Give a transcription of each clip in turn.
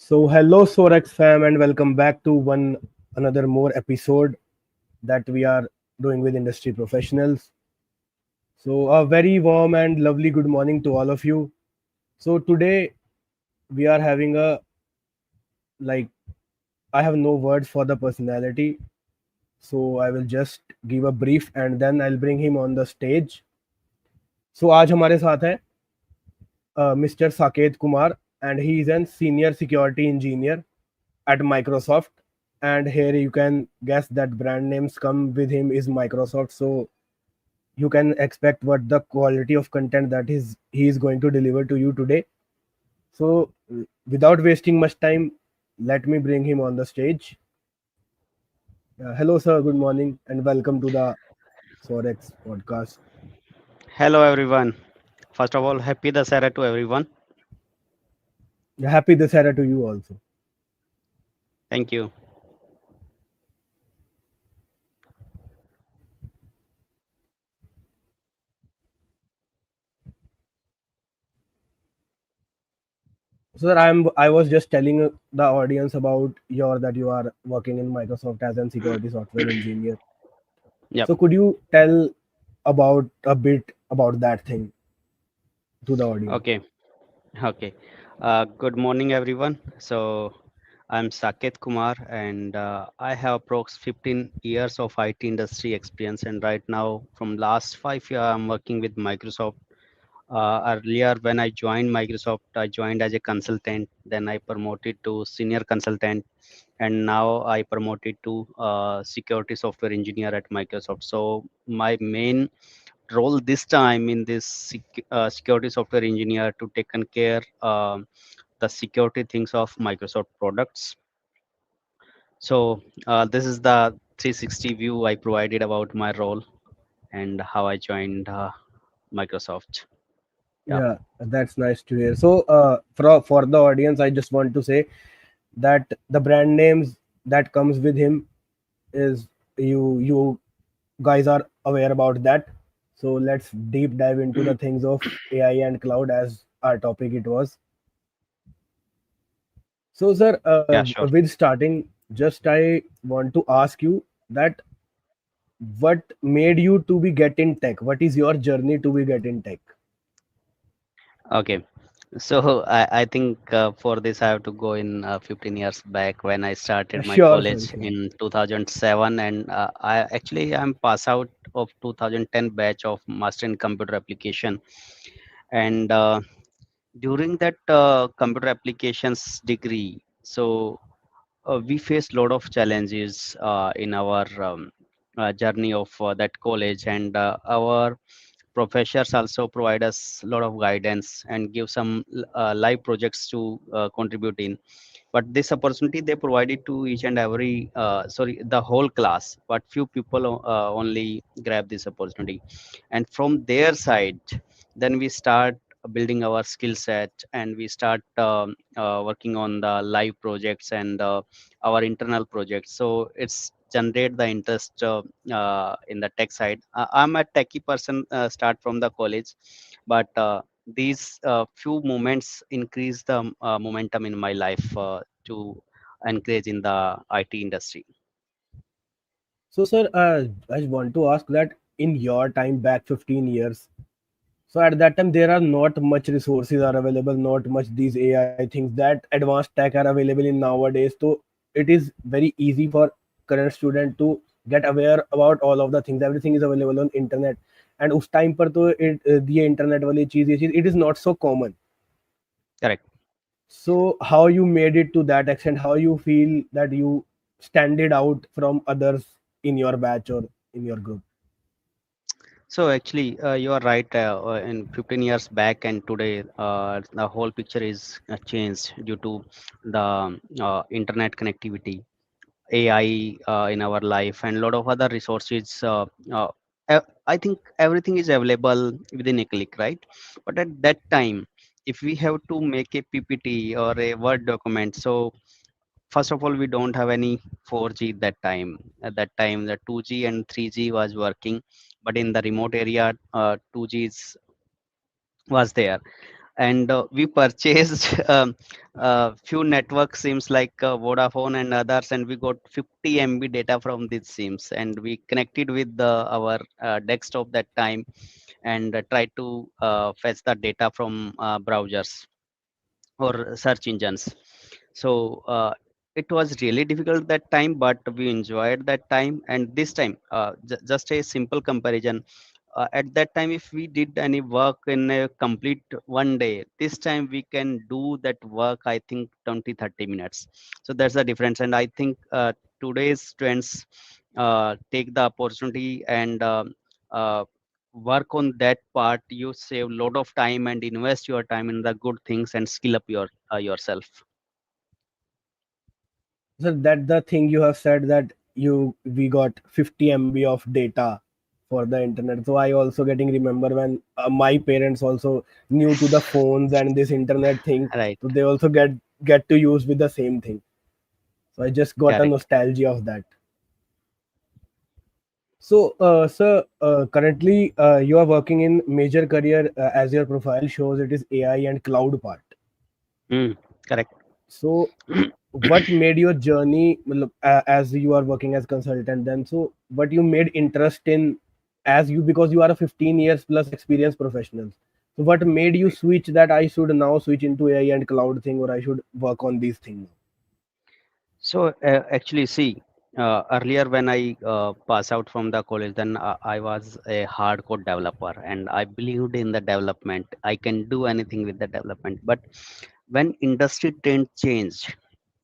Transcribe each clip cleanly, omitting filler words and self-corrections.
Hello SoarX fam, and welcome back to one another more episode that we are doing with industry professionals. A very warm and lovely good morning to all of you. Today we are having a like I have no words for the personality, so I will just give a brief and then I'll bring him on the stage. आज हमारे साथ है Mr. Saket Kumar, and he is a senior security engineer at Microsoft. And here you can guess that brand names come with him is Microsoft. So you can expect what the quality of content that he is going to deliver to you today. So without wasting much time, let me bring him on the stage. Hello, sir. Good morning and welcome to the SoarX podcast. Hello everyone. First of all, happy Dasara to everyone. Happy Dasara to you also. Thank you. So, sir, I was just telling the audience about your that you are working in Microsoft as a security software engineer. Yep. So could you tell about a bit about that thing to the audience? Okay. Okay. Good morning everyone. I'm Saket Kumar and I have approx 15 years of IT industry experience, and right now from last 5 years I'm working with Microsoft. Earlier when I joined Microsoft, I joined as a consultant, then I promoted to senior consultant, and now I promoted to security software engineer at Microsoft. So my main role this time in this security software engineer to taken care the security things of Microsoft products. So this is the 360 view I provided about my role and how I joined Microsoft. Yeah. Yeah, that's nice to hear. For the audience, I just want to say that the brand names that comes with him is you guys are aware about that. So let's deep dive into the things of AI and cloud as our topic it was. So, sir, Yeah, sure. with starting, just I want to ask you that what made you to be get in tech? What is your journey to be get in tech? Okay. So I think for this I have to go in 15 years back when I started my Sure, sir, college sure. in 2007, and I'm pass out of 2010 batch of master in computer application. And during that computer applications degree, so we faced a lot of challenges in our journey of that college, and our professors also provide us a lot of guidance and give some live projects to contribute in. But this opportunity they provided to each and every the whole class, but few people only grab this opportunity. And from their side, then we start building our skill set, and we start working on the live projects and our internal projects. So it's generate the interest in the tech side. I'm a techie person, start from the college, but these few moments increase the momentum in my life to encourage in the IT industry. So, sir, I want to ask that in your time back 15 years, so at that time there are not much resources are available, not much these AI things that advanced tech are available in nowadays. So it is very easy for current student to get aware about all of the things. Everything is available on internet. And उस time पर तो ये internet वाली चीज ये चीज it is not so common. Correct. So how you made it to that extent? How you feel that you standed out from others in your batch or in your group? So actually, you are right. In 15 years back and today, the whole picture is changed due to the internet connectivity, AI in our life, and a lot of other resources. I think everything is available within a click, right? But at that time, if we have to make a PPT or a Word document, so first of all, we don't have any 4G that time. At that time, the 2G and 3G was working, but in the remote area, 2G was there. and we purchased few network sims like Vodafone and others, and we got 50 MB data from these sims, and we connected with our desktop that time, and tried to fetch the data from browsers or search engines. So it was really difficult that time, but we enjoyed that time. And this time, just a simple comparison. At that time, if we did any work in a complete one day, this time we can do that work, I think 20-30 minutes. So that's the difference. And I think today's students take the opportunity and uh, work on that part. You save a lot of time and invest your time in the good things and skill up yourself. So that the thing you have said, that we got 50 MB of data for the internet. So I also getting remember when my parents also new to the phones and this internet thing, Right. so they also get to use with the same thing. So I just got a Correct. nostalgia of that. So, sir, currently you are working in major career, as your profile shows. It is AI and cloud part. Mm, correct. So, what made your journey, matlab, as you are working as consultant? Then, so what you made interest in, as you, because you are a 15 years plus experience professional. So, what made you switch that I should now switch into AI and cloud thing, or I should work on these things? So actually, see, earlier when I pass out from the college, then I was a hardcore developer, and I believed in the development. I can do anything with the development. But when industry trend change,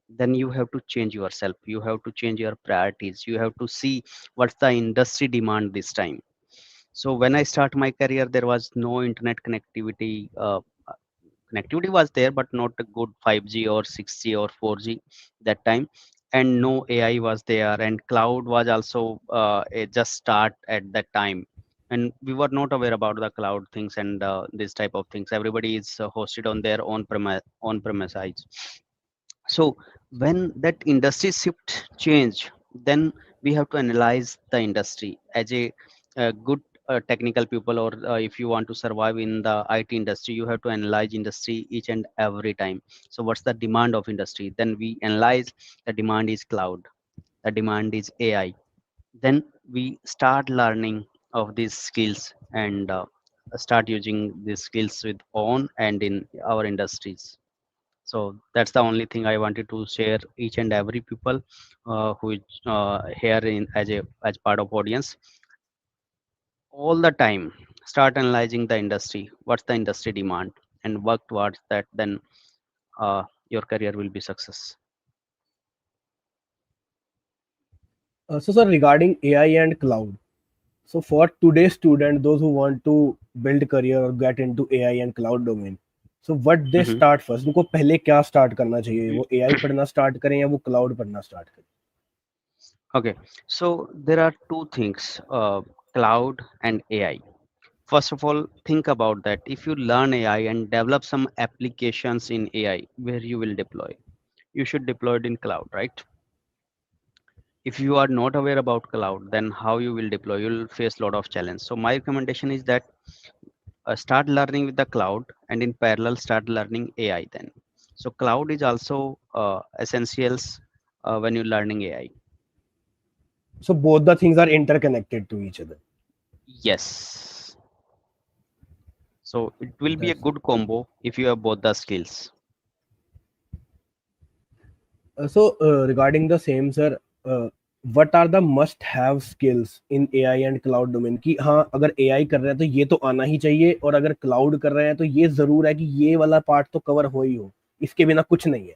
then you have to change yourself. You have to change your priorities. You have to see what's the industry demand this time. So when I start my career, there was no internet connectivity. Connectivity was there, but not a good 5G or 6G or 4G that time, and no AI was there, and cloud was also a just start at that time, and we were not aware about the cloud things and this type of things. Everybody is hosted on their own premises. So when that industry shift change, then we have to analyze the industry as a good technical people, or if you want to survive in the IT industry, you have to analyze industry each and every time. So what's the demand of industry? Then we analyze the demand is cloud, the demand is AI. Then we start learning of these skills and start using these skills with own and in our industries. So that's the only thing I wanted to share each and every people who is here in as part of audience. All the time start analyzing the industry, what's the industry demand, and work towards that. Then your career will be success. So, sir, regarding AI and cloud. So for today's student, those who want to build career or get into AI and cloud domain, so what they Mhm. start first? उनको पहले क्या start करना चाहिए? वो AI पढ़ना start करें या वो cloud पढ़ना start करें? Okay, so there are two things, cloud and AI. First of all, think about that. If you learn AI and develop some applications in AI, where you will deploy? You should deploy it in cloud, right? If you are not aware about cloud, then how you will deploy? You'll face a lot of challenge. So my recommendation is that start learning with the cloud, and in parallel start learning AI then. So cloud is also essentials when you're learning AI. So both the things are interconnected to each other. Yes. So it will be a That's good combo if you have both the skills. so regarding the same, sir. What are the must-have skills in AI and cloud domain? कि हाँ, अगर AI कर रहे हैं तो ये तो आना ही चाहिए, और अगर cloud कर रहे हैं तो ये जरूर है कि ये वाला पार्ट तो कवर हो ही हो, इसके बिना कुछ नहीं है.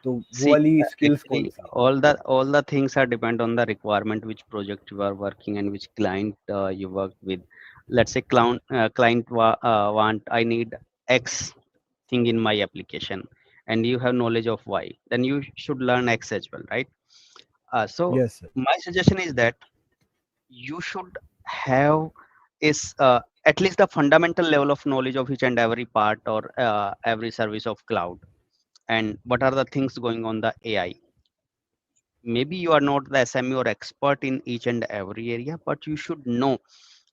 तो वो See, वाली स्किल्स कौन actually, सी है? all the things are depend on the requirement, which project you are working and which client you work with. Let's say want I need X thing in my application, and you have knowledge of Y. Then you should learn X as well, right? So Yes, sir. my suggestion is that you should have is at least the fundamental level of knowledge of each and every part or every service of cloud, and what are the things going on the AI. Maybe you are not the SME or expert in each and every area, but you should know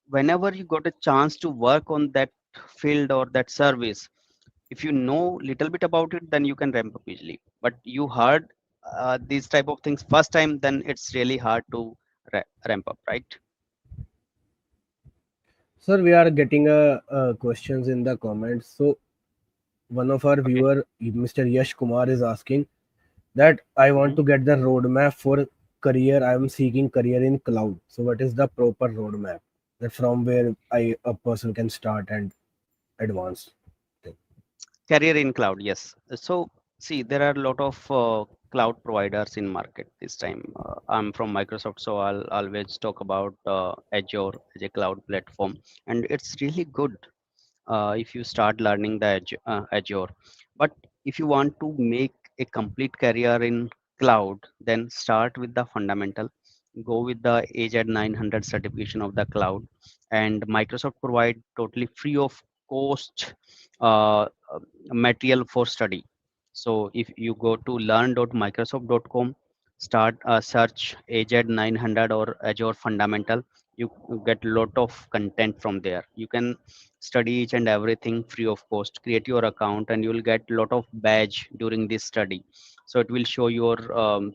whenever you got a chance to work on that field or that service, If you know little bit about it, then you can ramp up easily. But you heard these type of things first time, then it's really hard to ramp up, right? Sir, we are getting questions in the comments. So one of our Okay. viewer, Mr. Yash Kumar, is asking that I want Mhm. to get the roadmap for career. I am seeking career in cloud. So what is the proper roadmap that from where a person can start and advance? Thing? Career in cloud, yes. So see, there are a lot of cloud providers in market this time. I'm from Microsoft, so I'll always talk about Azure as a cloud platform, and it's really good if you start learning the Azure. But if you want to make a complete career in cloud, then start with the fundamental. Go with the AZ 900 certification of the cloud, and Microsoft provide totally free of cost uh, uh, material for study. So if you go to learn.microsoft.com, start search AZ 900 or Azure fundamental, you get lot of content from there. You can study each and everything free of cost. Create your account and you will get lot of badge during this study, so it will show your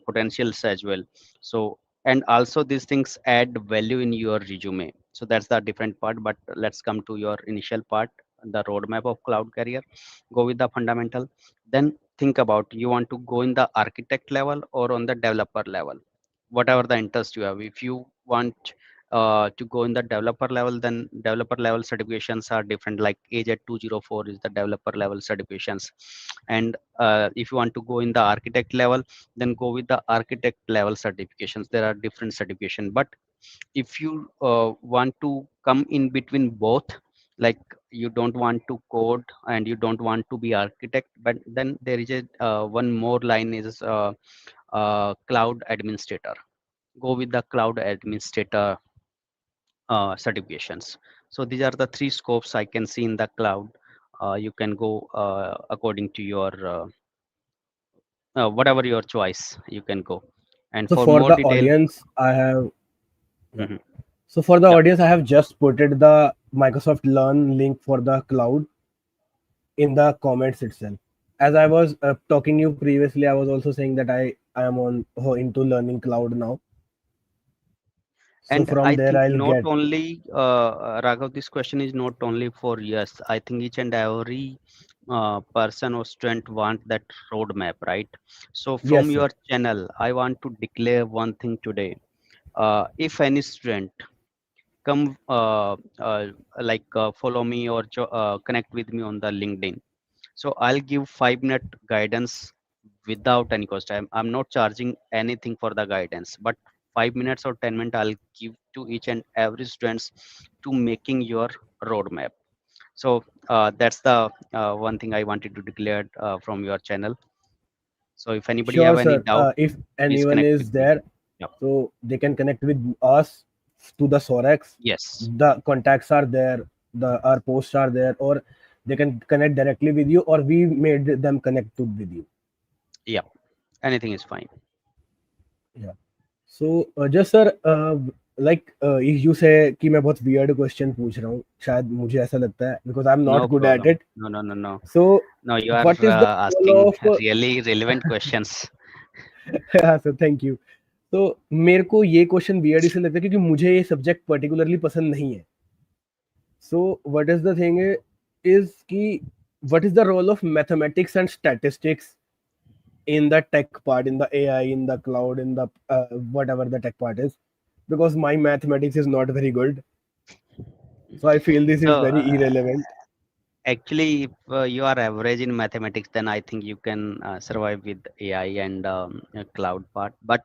potentials as well. So and also these things add value in your resume. So that's the different part. But let's come to your initial part, the roadmap of cloud career. Go with the fundamental, then think about you want to go in the architect level or on the developer level, whatever the interest you have. If you want to go in the developer level, then developer level certifications are different, like AZ204 is the developer level certifications. And if you want to go in the architect level, then go with the architect level certifications. There are different certification. But if you want to come in between both, like you don't want to code and you don't want to be architect, but then there is a one more line is cloud administrator. Go with the cloud administrator certifications. So these are the three scopes I can see in the cloud. You can go according to your whatever your choice, you can go. And So for for more the detail, audience, I have yeah. mhm, So for the yeah. audience, I have just put it the Microsoft Learn link for the cloud in the comments itself. As I was talking you previously, I was also saying that I am on into learning cloud now. So And from I there, think I'll not get only Raghav, this question is not only for yes. I think each and every person or student want that roadmap, right? So yes, from sir. your channel, I want to declare one thing today. If any student come follow me or connect with me on the LinkedIn, so I'll give 5 minute guidance without any cost. I'm not charging anything for the guidance, but 5 minutes or 10 minutes I'll give to each and every students to making your roadmap. So that's the one thing I wanted to declare from your channel. So if anybody Sure, have any sir. doubt, If please anyone connect is with me. there, Yeah. so they can connect with us to the SoarX. Yes. The contacts are there, the our posts are there, or they can connect directly with you, or we made them connect to with you. Yeah. Anything is fine. Yeah. So just sir, if you say कि मैं बहुत weird question पूछ रहा हूँ, शायद मुझे ऐसा लगता है because I'm No not good at problem. it. No, no, no, no. So No, you are what is the role asking of really relevant questions. हाँ सर थैंक यू. तो मेरे को ये क्वेश्चन वियर्ड इसलिए लगता है क्योंकि मुझे ये सब्जेक्ट पर्टिकुलरली पसंद नहीं है. So what is the thing is कि what is the role of mathematics and statistics in the tech part, in the AI, in the cloud, in the whatever the tech part is, because my mathematics is not very good. So I feel this is So very irrelevant. actually, if you are average in mathematics, then I think you can survive with AI and cloud part. But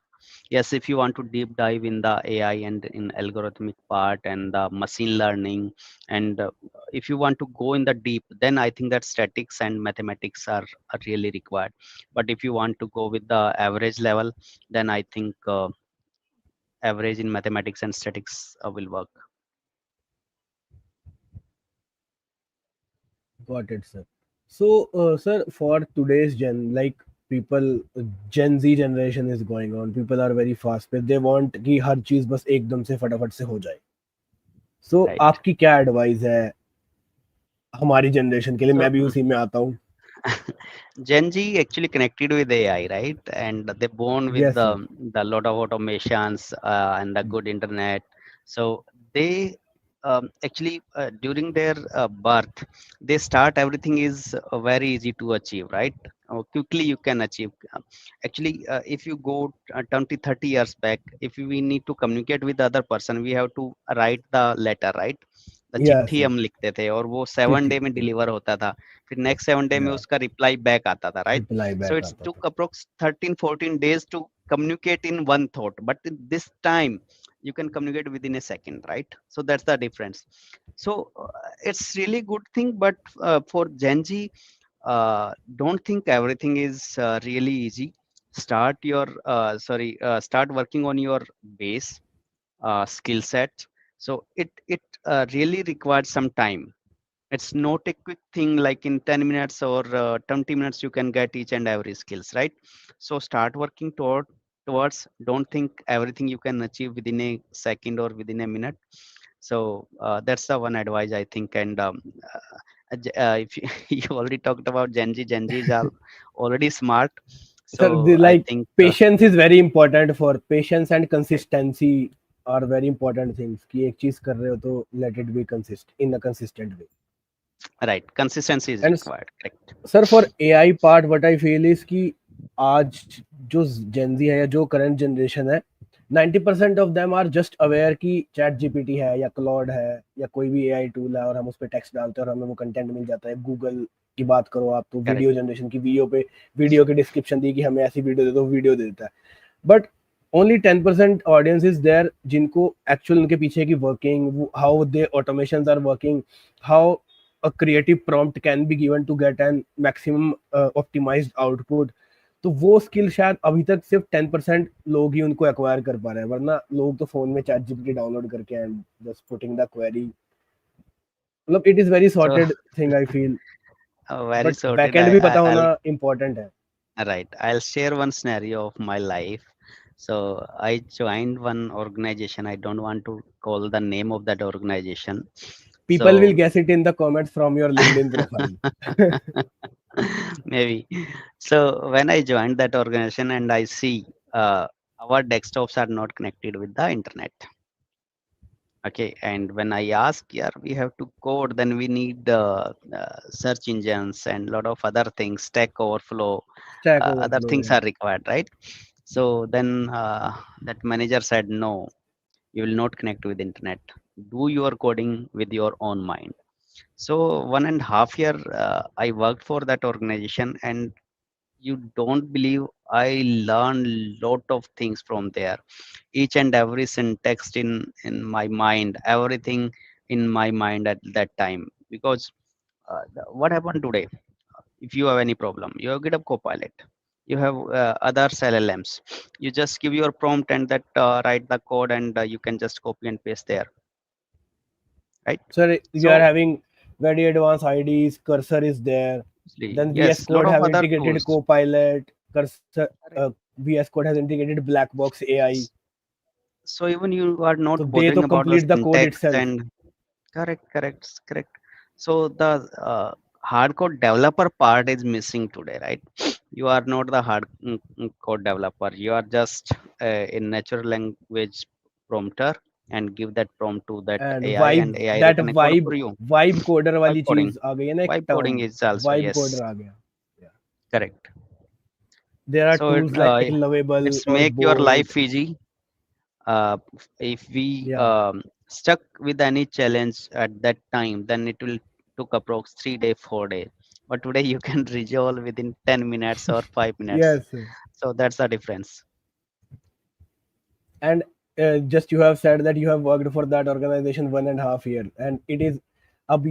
yes, if you want to deep dive in the AI and in algorithmic part and the machine learning, and if you want to go in the deep, then I think that statics and mathematics are really required. But if you want to go with the average level, then I think average in mathematics and statics will work. Got it, sir. So, sir, for today's people, Gen Z generation is going on. People are very fast paced. They want कि हर चीज बस एकदम से फटाफट से हो जाए. So, Right. आपकी क्या advice है हमारी जनरेशन के लिए, So मैं भी उसी में आता हूँ. Gen Z actually connected with AI, right? And they born with Yes, sir. the lot of automations and the good internet. So they actually during their birth, they start everything is very easy to achieve, right? Quickly you can achieve. Actually, if you go 20, 30 years back, if we need to communicate with the other person, we have to write the letter, right? The Yes, चिट्ठी sir. हम लिखते थे और वो 7 day में चिट्ठी. Deliver होता था. फिर नेक्स्ट 7 डे में Yeah. उसका रिप्लाई बैक आता था, right? Reply so back it's आता था. टुक approx 13-14 days to communicate in one thought, but in this time you can communicate within a second, right? So that's the difference. So it's really good thing, but for Gen Z, don't think everything is really easy. Start working on your base skill set. So it really requires some time. It's not a quick thing like in 10 minutes or 20 minutes you can get each and every skills, right? So start working towards, don't think everything you can achieve within a second or within a minute. So that's the one advice I think. And if you, you already talked about Gen Z's are already smart. Sir, So I like think patience is very important. For patience and consistency are very important things. कि एक चीज कर रहे हो तो let it be in a consistent way. right, consistency is And required, correct. Sir for AI part what I feel is कि आज जो जेनजी है या जो करंट जनरेशन है, 90% of them are just aware कि चैट जीपीटी है या क्लॉड है या कोई भी एआई टूल है और हम उस पर टेक्स्ट डालते हैं और हमें वो कंटेंट मिल जाता है. गूगल की बात करो आप तो Correct. वीडियो जनरेशन की, वीडियो की डिस्क्रिप्शन दी कि हमें ऐसी वीडियो दे दो, वीडियो दे देता है. But only 10% audience is there जिनको एक्चुअल उनके पीछे की working, how they automation are working, how a creative prompt can be given to get an maximum optimized output. तो वो स्किल शायद अभी तक सिर्फ 10% लोग ही उनको एक्वायर कर पा रहे हैं, वरना लोग तो फोन में चैट जीपीटी डाउनलोड करके and just putting the query. मतलब it is very So sorted thing I feel. very but sorted. Backend भी पता होना इम्पोर्टेंट है. Right. I'll share one scenario of my life. So I joined one organization. I don't want to call the name of that organization. People will So guess it in the comments from your LinkedIn profile. maybe. So when I joined that organization and I see our desktops are not connected with the internet. Okay, and when I ask, yeah, we have to code, then we need search engines and a lot of other things, Stack Overflow, Stack other Overflow, things yeah. are required, right? So then that manager said, no, you will not connect with internet. Do your coding with your own mind. So 1.5 year I worked for that organization, and you don't believe I learned lot of things from there. Each and every syntax in my mind, everything in my mind at that time. Because what happened today? If you have any problem, you have GitHub Copilot, you have other LLMs. You just give your prompt and that write the code, and you can just copy and paste there, right? So you are So having very advanced IDs, cursor is there. Then VS yes, lot Code of have other integrated tools. Copilot. Cursor, Correct. VS Code has integrated black box AI. So even you are So not they bothering to about the complete the code syntax itself. and correct. So the hardcore developer part is missing today, right? You are not the code developer. You are just in natural language prompter and give that prompt to that And AI, vibe, and AI that written a code vibe, for you. vibe coder Vibe वाली coding. चीज आ गई है ना, एक Vibe term. coding is also Vibe yes, coder आ गया. Yeah. correct. There are So tools like Lovable it's or make your Bolt. life easy. If we Yeah. stuck with any challenge at that time, then it will took approx 3 day 4 day, but today you can resolve within 10 minutes or 5 minutes. Yes. So that's the difference. And just you have said that you have worked for that organization 1.5 year, and it is अब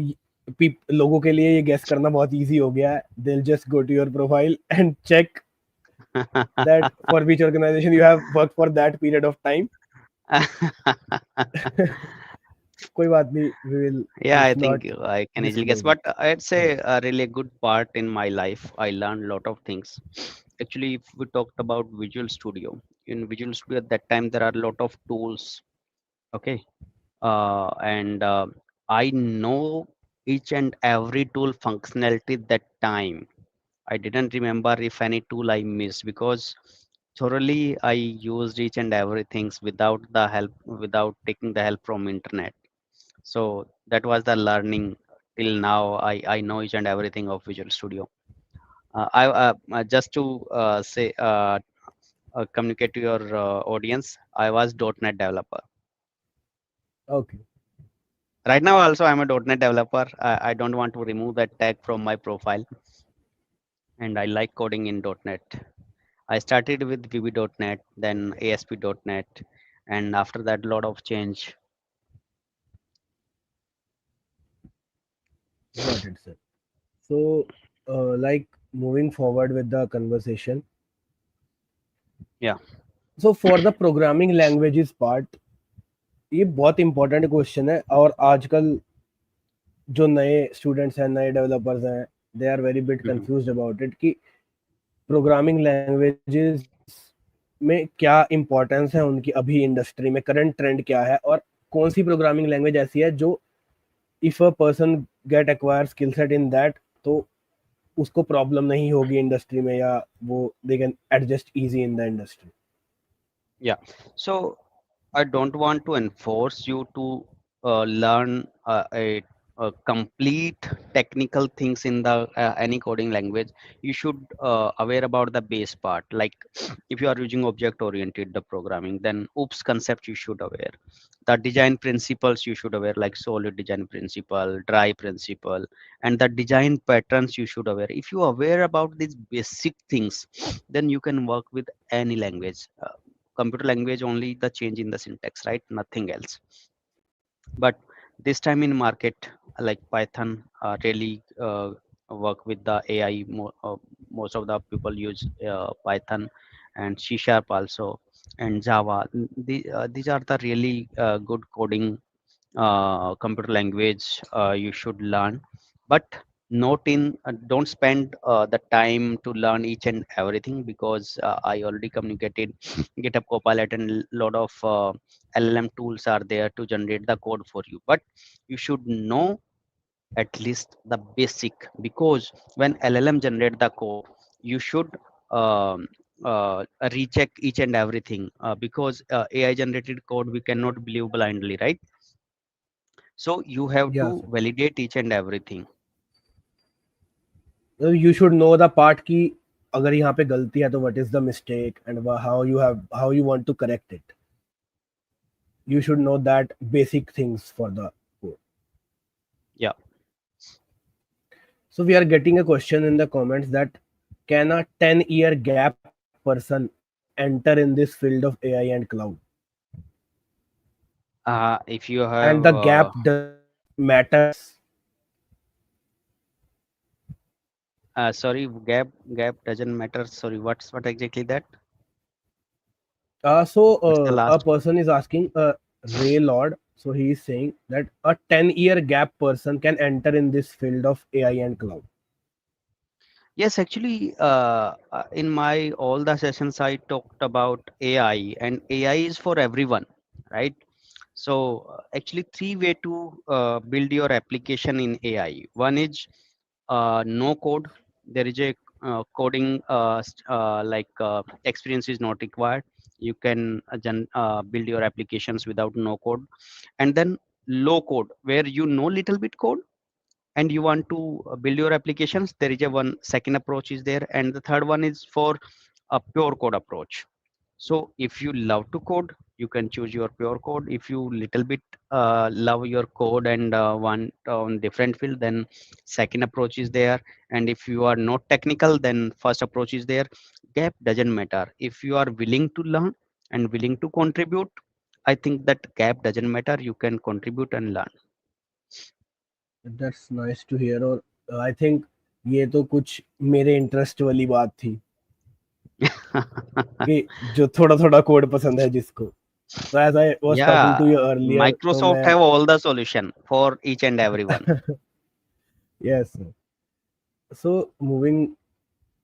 लोगों के लिए ये guess करना बहुत easy हो गया है. They'll just go to your profile and check that for which organization you have worked for that period of time. कोई बात नहीं, we will Yeah, I just think not I can easily guess, disclose it. but I'd say Yes. a really good part in my life, I learned a lot of things. Actually, if we talked about Visual Studio, in Visual Studio at that time there are a lot of tools. Okay, and I know each and every tool functionality that time. I didn't remember if any tool I missed because thoroughly I used each and everything without the help, without taking the help from internet. So that was the learning till now. I know each and everything of Visual Studio. I just to say communicate to your audience. I was .NET developer. Okay. Right now, also I'm a .NET developer. I don't want to remove that tag from my profile, and I like coding in .NET. I started with VB.NET, then ASP.NET, and after that, lot of change. Got it, sir. So, like moving forward with the conversation. Yeah. So for the programming languages part, ये बहुत important question है और आजकल जो नए students हैं नए developers हैं they are very bit Mhm. Confused about it कि प्रोग्रामिंग लैंग्वेजेस में क्या इंपॉर्टेंस है उनकी अभी इंडस्ट्री में करंट ट्रेंड क्या है और कौन सी प्रोग्रामिंग लैंग्वेज ऐसी है जो if a person get acquire skill set in that तो उसको प्रॉब्लम नहीं होगी इंडस्ट्री में या वो they can adjust easy in the industry. Yeah. So I don't want to enforce you to learn a complete technical things in the any coding language. You should aware about the base part. Like if you are using object oriented the programming, then OOPS concept you should aware. The design principles you should aware, like solid design principle, dry principle, and the design patterns you should aware. If you aware about these basic things, then you can work with any language. Computer language only the change in the syntax, right? Nothing else. But this time in market, like Python really work with the AI. Most of the people use Python and C sharp also, and Java. These are the really good coding computer language you should learn, but not in don't spend the time to learn each and everything, because I already communicated GitHub Copilot and lot of LLM tools are there to generate the code for you, but you should know at least the basic, because when LLM generate the code, you should um, recheck each and everything, because AI generated code we cannot believe blindly, right? So you have या to validate each and everything. Sir you should know the part की अगर यहाँ पे गलती है तो what is the mistake and how you want to correct it. You should know that basic things for the code. Yeah. So we are getting a question in the comments that can a 10-year gap person enter in this field of AI and cloud? If you And have, the gap doesn't matters. sorry, gap doesn't matter. Sorry, what exactly that? What's the A last one? person is asking Ray Lord. So he is saying that a 10-year gap person can enter in this field of AI and cloud. Yes, actually, in my all the sessions I talked about AI, and AI is for everyone, right? So actually, three way to build your application in AI. One is no code. There is a coding experience is not required. You can build your applications without no code. And then low code, where you know little bit code and you want to build your applications. There is a one second approach is there, and the third one is for a pure code approach. So if you love to code, you can choose your pure code. If you little bit love your code and want on different field, then second approach is there. And if you are not technical, then first approach is there. Gap doesn't matter. If you are willing to learn and willing to contribute, I think that gap doesn't matter. You can contribute and learn. That's nice to hear. और I think ये तो कुछ मेरे interest वाली बात थी कि जो थोड़ा थोड़ा कोड पसंद है जिसको. So as I was talking Yeah, to you earlier, तो Microsoft मैं have all the solution for each and everyone. yes. So moving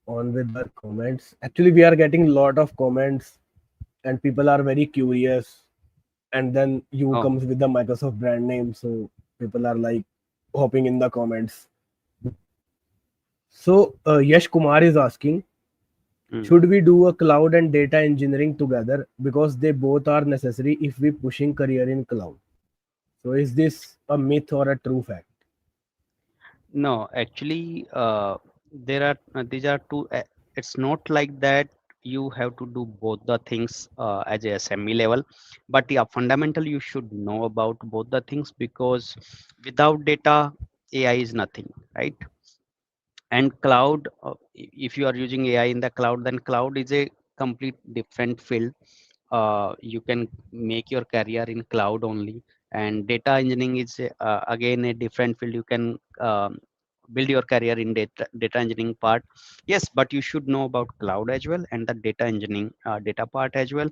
on with our comments. Actually, we are getting a lot of comments, and people are very curious. And then you Oh, comes with the Microsoft brand name, so people are like, hopping in the comments. So Yash Kumar is asking, Mm. should we do a cloud and data engineering together because they both are necessary if we pushing career in cloud? So is this a myth or a true fact? No, actually, there are these are two. It's not like that. You have to do both the things as a SME level, but yeah, fundamental you should know about both the things, because without data, AI is nothing, right? And cloud, if you are using AI in the cloud, then cloud is a complete different field. You can make your career in cloud only, and data engineering is again a different field. You can build your career in data engineering part. Yes, but you should know about cloud as well and the data engineering data part as well.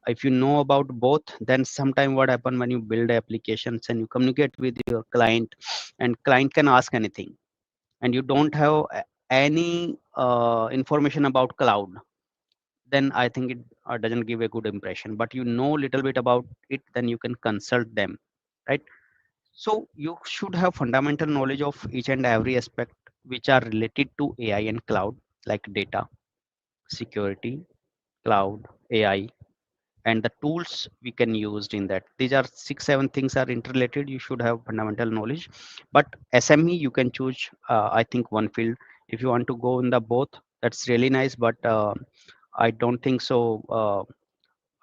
If you know about both, then sometime what happen when you build applications and you communicate with your client, and client can ask anything, and you don't have any information about cloud, then I think it doesn't give a good impression. But you know little bit about it, then you can consult them, right? So you should have fundamental knowledge of each and every aspect which are related to AI and cloud, like data, security, cloud, AI, and the tools we can use in that. These are 6 7 things are interrelated. You should have fundamental knowledge. But SME, you can choose I think one field. If you want to go in the both, that's really nice, but I don't think so.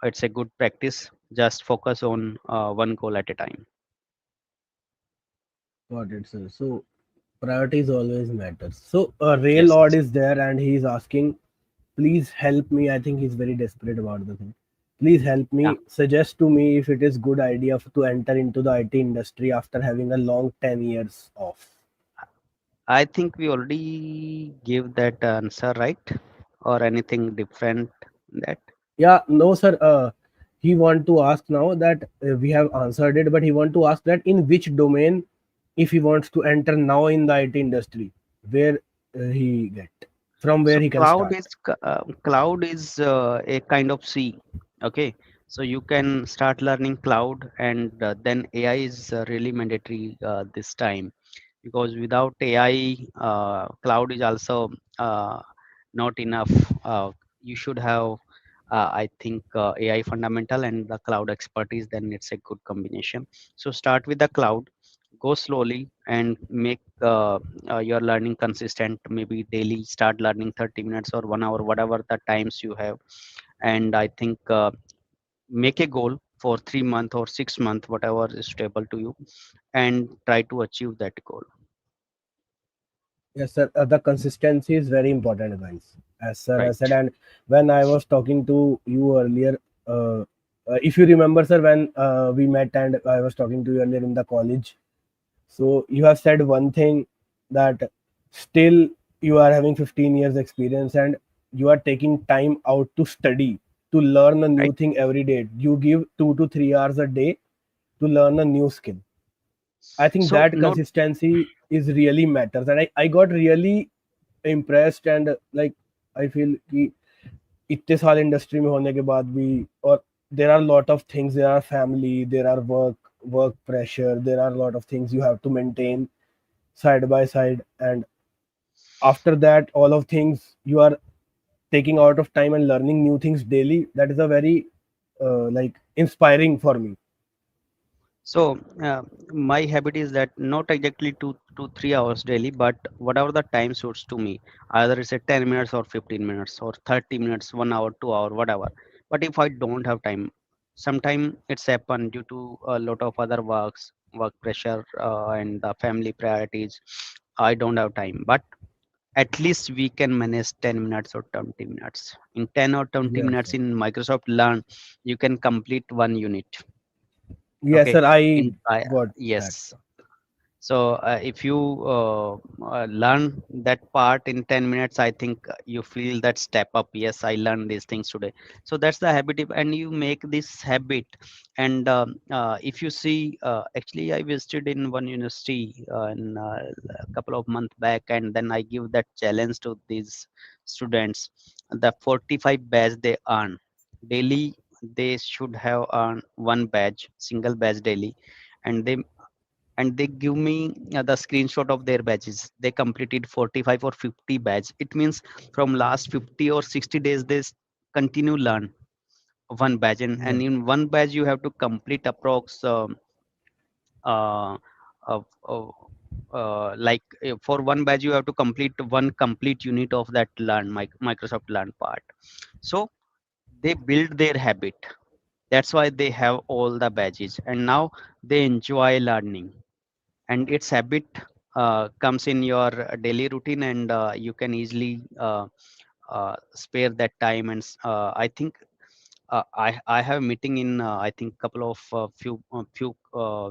It's a good practice. Just focus on one goal at a time. Got it, sir. So priorities always matters. So Ray Yes, Lord yes. is there and he's asking, please help me. I think he's very desperate about the thing. Please help Yeah, me. Suggest to me if it is good idea to enter into the IT industry after having a long 10 years off. I think we already gave that answer, right? Or anything different in that? Yeah, no, sir. He want to ask now that we have answered it, but he want to ask that in which domain, if he wants to enter now in the IT industry, where he get from where So he can start. cloud is a kind of C. Okay, so you can start learning cloud, and then AI is really mandatory this time, because without AI, cloud is also not enough. You should have, I think, AI fundamental and the cloud expertise. Then it's a good combination. So start with the cloud, go slowly, and make your learning consistent. Maybe daily, start learning 30 minutes or 1 hour, whatever the times you have. And I think make a goal for 3 month or 6 month, whatever is stable to you, and try to achieve that goal. Yes, sir. The consistency is very important, guys. As sir has said, Right. and when I was talking to you earlier, uh, if you remember, sir, when we met and I was talking to you earlier in the college, so you have said one thing that still you are having 15 years experience and you are taking time out to study, to learn a new Right. thing every day. You give 2 to 3 hours a day to learn a new skill. I think So that not consistency is really matters, and I got really impressed and like I feel कि इतने साल industry में होने के बाद भी और there are a lot of things, there are family, there are work pressure, there are a lot of things you have to maintain side by side, and after that all of things you are taking out of time and learning new things daily. That is a very like inspiring for me. so my habit is that not exactly 2 to 3 hours daily, but whatever the time suits to me. Either it's a 10 minutes or 15 minutes or 30 minutes, 1 hour, 2 hour, whatever. But if I don't have time, sometime it's happened due to a lot of other work pressure, and the family priorities. I don't have time, but at least we can manage 10 minutes or 20 minutes. In 10 or 20 Yes, minutes sir. in Microsoft Learn, you can complete one unit. Yes, Okay. sir. I I, got that. yes. So if you learn that part in 10 minutes, I think you feel that step up. Yes, I learned these things today. So that's the habit, and you make this habit. And if you see, actually, I visited in one university in a couple of months back, and then I give that challenge to these students. The 45 badge they earn daily, they should have earned one badge, single badge daily, and they and they give me the screenshot of their badges. They completed 45 or 50 badge. It means from last 50 or 60 days they continue learn one badge, and Right. in one badge you have to complete approx uh, of, like for one badge you have to complete one complete unit of that learn Microsoft learn part. So they build their habit. That's why they have all the badges, and now they enjoy learning, and its habit comes in your daily routine, and you can easily spare that time. And I think I have a meeting in I think couple of few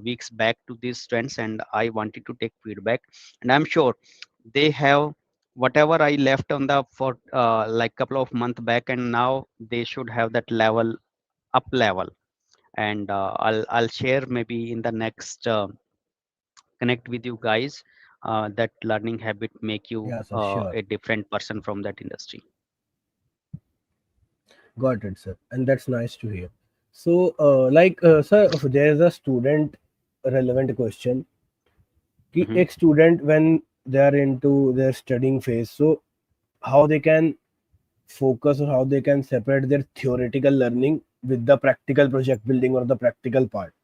weeks back to these trends, and I wanted to take feedback, and I'm sure they have whatever I left on the for like couple of months back, and now they should have that level up level. And I'll share maybe in the next connect with you guys that learning habit make you Yeah, sir, sure. a different person from that industry. Got it, sir. And that's nice to hear. So, sir, if there is a student relevant question. कि Hmm. एक student when they are into their studying phase, so how they can focus or how they can separate their theoretical learning with the practical project building or the practical part.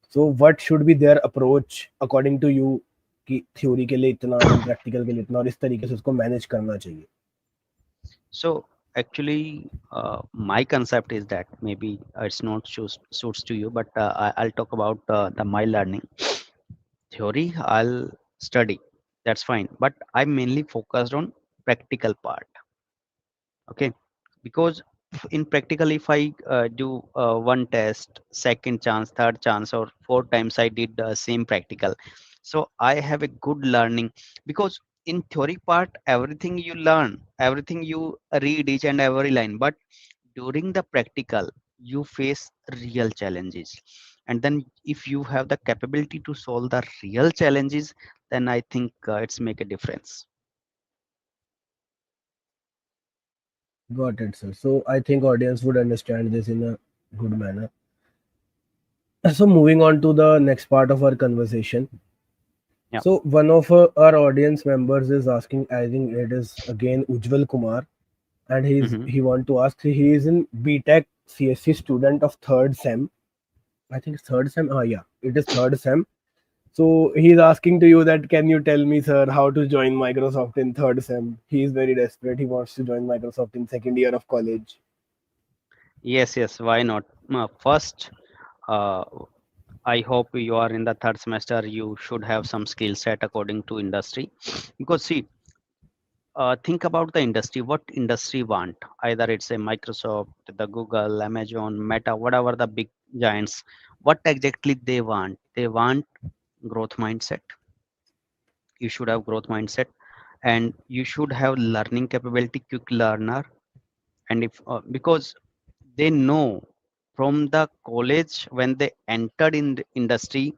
So what should be their approach according to you कि theory के लिए इतना then practical के लिए इतना और इस तरीके से उसको मैनेज करना चाहिए. So actually, my concept is that maybe it's not suits to you, but I'll talk about the my learning theory. I'll study. That's fine, but I'm mainly focused on practical part. Okay, because in practical, if I do one test, second chance, third chance, or four times I did the same practical, so I have a good learning. Because in theory part, everything you learn, everything you read each and every line, but during the practical you face real challenges, and then if you have the capability to solve the real challenges, then I think it's make a difference. Got it, sir. So I think audience would understand this in a good manner. So moving on to the next part of our conversation. Yeah. So one of our audience members is asking, I think it is again Ujjwal Kumar, and Hmm. he want to ask. He is in BTech CSC student of third sem. I think it's third sem. Yeah, it is third sem. So he's asking to you that can you tell me, sir, how to join Microsoft in third sem? He is very desperate. He wants to join Microsoft in second year of college. Yes, yes, why not? First, uh, I hope you are in the third semester. You should have some skill set according to industry. Because see, think about the industry. What industry want? Either it's a Microsoft, the Google, Amazon, Meta, whatever the big giants. What exactly they want? They want growth mindset. You should have growth mindset, and you should have learning capability, quick learner. And if because they know from the college when they entered in the industry,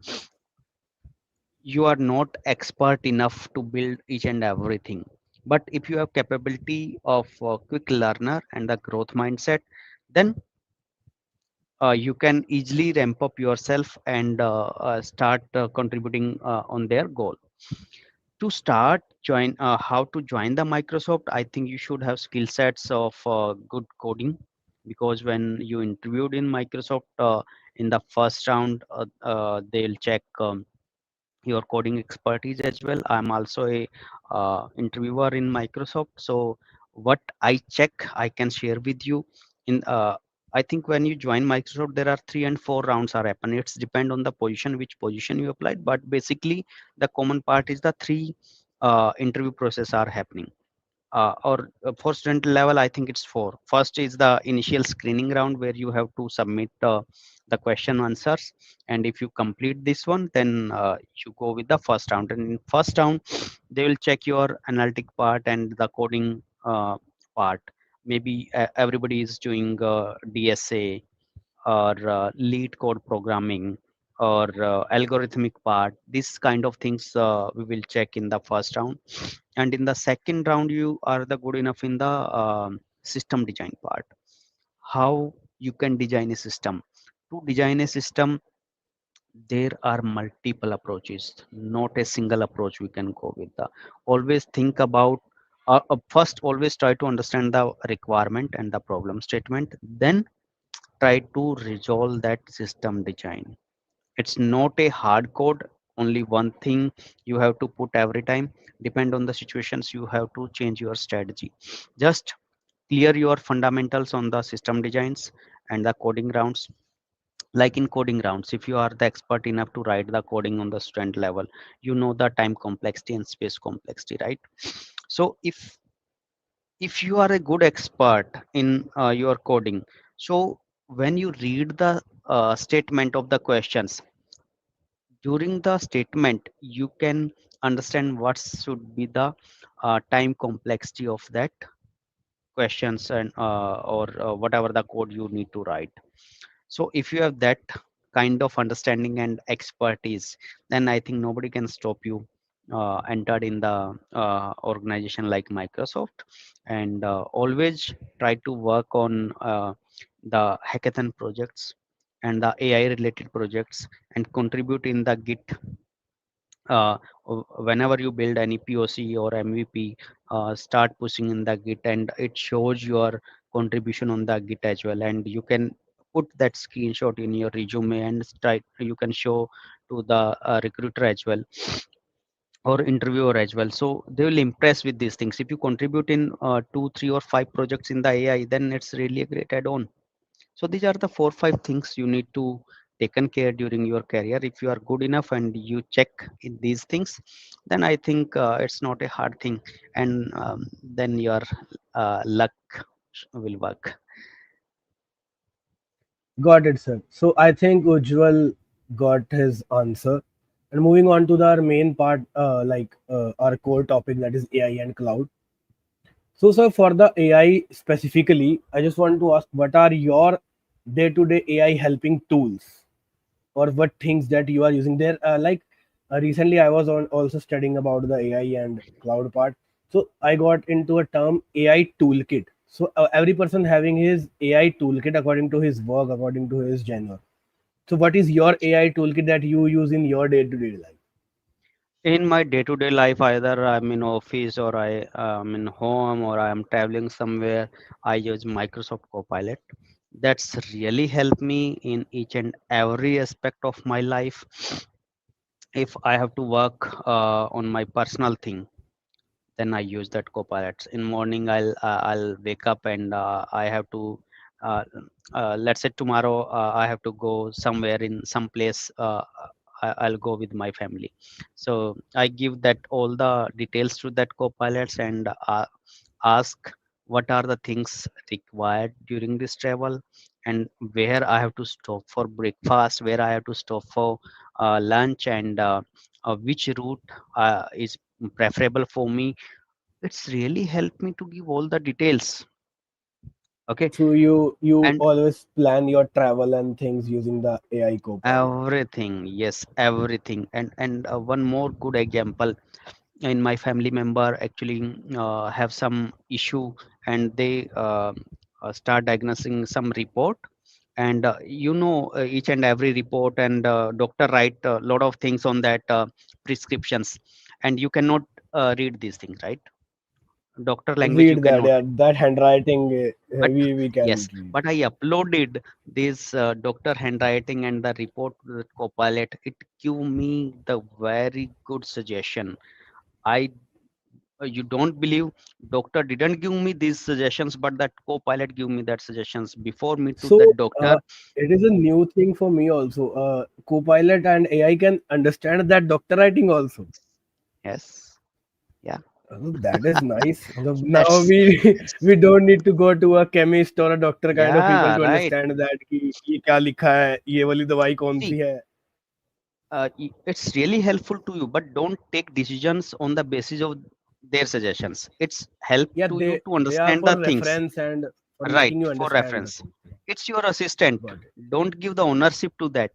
you are not expert enough to build each and everything. But if you have capability of quick learner and the growth mindset, then you can easily ramp up yourself and start contributing on their goal. To start join how to join the Microsoft, I think you should have skill sets of good coding. Because when you interviewed in Microsoft in the first round, they'll check your coding expertise as well. I'm also a interviewer in Microsoft, so what I check I can share with you. In I think when you join Microsoft, there are 3 and 4 rounds are happen. It's depend on the position, which position you applied, but basically the common part is the three interview process are happening. Or for student level, I think it's four. First is the initial screening round where you have to submit the question answers, and if you complete this one, then you go with the first round. And in first round, they will check your analytic part and the coding part. Maybe everybody is doing DSA or lead code programming or algorithmic part. This kind of things we will check in the first round. And in the second round, you are the good enough in the system design part. How you can design a system. To design a system, There are multiple approaches, not a single approach we can go with. The always think about first always try to understand the requirement and the problem statement, then try to resolve that system design. It's not a hard code, only one thing you have to put every time. Depend on the situations, you have to change your strategy. Just clear your fundamentals on the system designs and the coding rounds. Like in coding rounds, if you are the expert enough to write the coding on the student level, you know the time complexity and space complexity, right? So if you are a good expert in your coding, so when you read the statement of the questions, during the statement you can understand what should be the time complexity of that questions and or whatever the code you need to write. So if you have that kind of understanding and expertise, then I think nobody can stop you entered in the organization like Microsoft. And always try to work on the hackathon projects and the AI related projects and contribute in the Git. Whenever you build any POC or MVP, start pushing in the Git, and it shows your contribution on the Git as well. And you can put that screenshot in your resume and start, you can show to the recruiter as well or interviewer as well. So they will impress with these things. If you contribute in two, three, or five projects in the AI, then it's really a great add-on. So these are the 4 5 things you need to taken care during your career. If you are good enough and you check in these things, then I think it's not a hard thing, and then your luck will work. Got it, sir. So I think Ujjwal got his answer. And moving on to our main part, our core topic, that is AI and cloud. So, sir, for the AI specifically, I just want to ask, what are your day-to-day AI helping tools, or what things that you are using there? Recently, I was on also studying about the AI and cloud part. So I got into a term AI toolkit. So every person having his AI toolkit according to his work, according to his genre. So what is your AI toolkit that you use in your day-to-day life? In my day-to-day life, either I'm in office or I am in home or I am traveling somewhere, I use Microsoft Copilot. That's really helped me in each and every aspect of my life. If I have to work on my personal thing, then I use that Copilot. In morning, I'll wake up and I have to uh, let's say tomorrow I have to go somewhere in some place. I'll go with my family. So I give that all the details to that Copilots and ask what are the things required during this travel, and where I have to stop for breakfast, where I have to stop for lunch, and which route is preferable for me. It's really helped me to give all the details. Okay. So you And always plan your travel and things using the AI Copilot. everything, yes, everything. And one more good example, in my family member actually have some issue, and they start diagnosing some report. And each and every report, and doctor write a lot of things on that prescriptions, and you cannot read these things, right? Doctor language you Read that, cannot. yeah, that handwriting, But we yes, can read. but I uploaded this doctor handwriting and the report to the Copilot. It give me the very good suggestion. I You don't believe, doctor didn't give me these suggestions, but that Copilot give me that suggestions before me to the So doctor. it is a new thing for me also. Copilot and AI can understand that doctor writing also. Yes, yeah. That is nice. Now That's we we don't need to go to a chemist or a doctor kind of people yeah, to right. understand that कि ये क्या लिखा है, ये वाली दवाई कौन See, सी है. it's really helpful to you, but don't take decisions on the basis of their suggestions. It's help Yeah, to you to they are understand for the things, reference and for right? making you For understand the reference, things. Yeah, it's your assistant. got it, Don't give the ownership to that.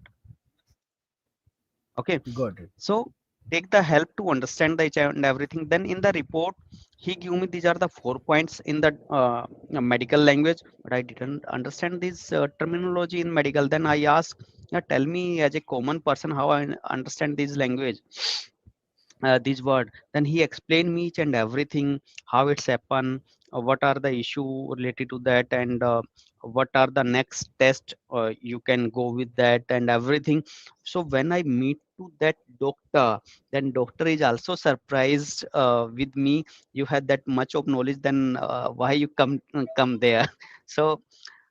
Okay. got it. So take the help to understand the HR and everything. Then in the report, he give me these are the 4 points in the medical language, but I didn't understand this terminology in medical. Then I ask Yeah, tell me as a common person how I understand this language, this word. Then he explained me each and everything, how it's happen, what are the issue related to that, and what are the next test you can go with that and everything. So when I meet to that doctor, then doctor is also surprised with me. You had that much of knowledge, then why you come there? So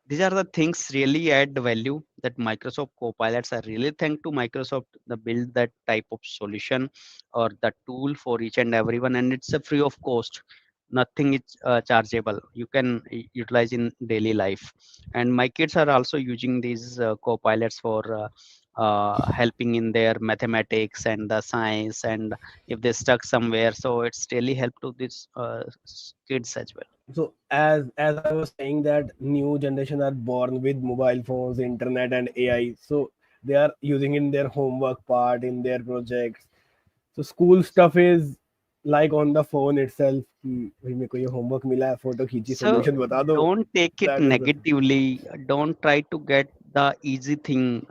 these are the things really add value that Microsoft Copilots. I really thank to Microsoft the build that type of solution or the tool for each and everyone, and it's a free of cost. Nothing is chargeable. You can utilize in daily life, and my kids are also using these Copilots for helping in their mathematics and the science, and if they stuck somewhere, so it's really help to these kids as well. So as I was saying that new generation are born with mobile phones, internet, and AI. So they are using in their homework part, in their projects. So school stuff is like on the phone itself. कि भाई मेरे को ये homework मिला है, photo खींची, So solution बता दो. don't take it That is the thing. negatively. Don't try to get the easy thing.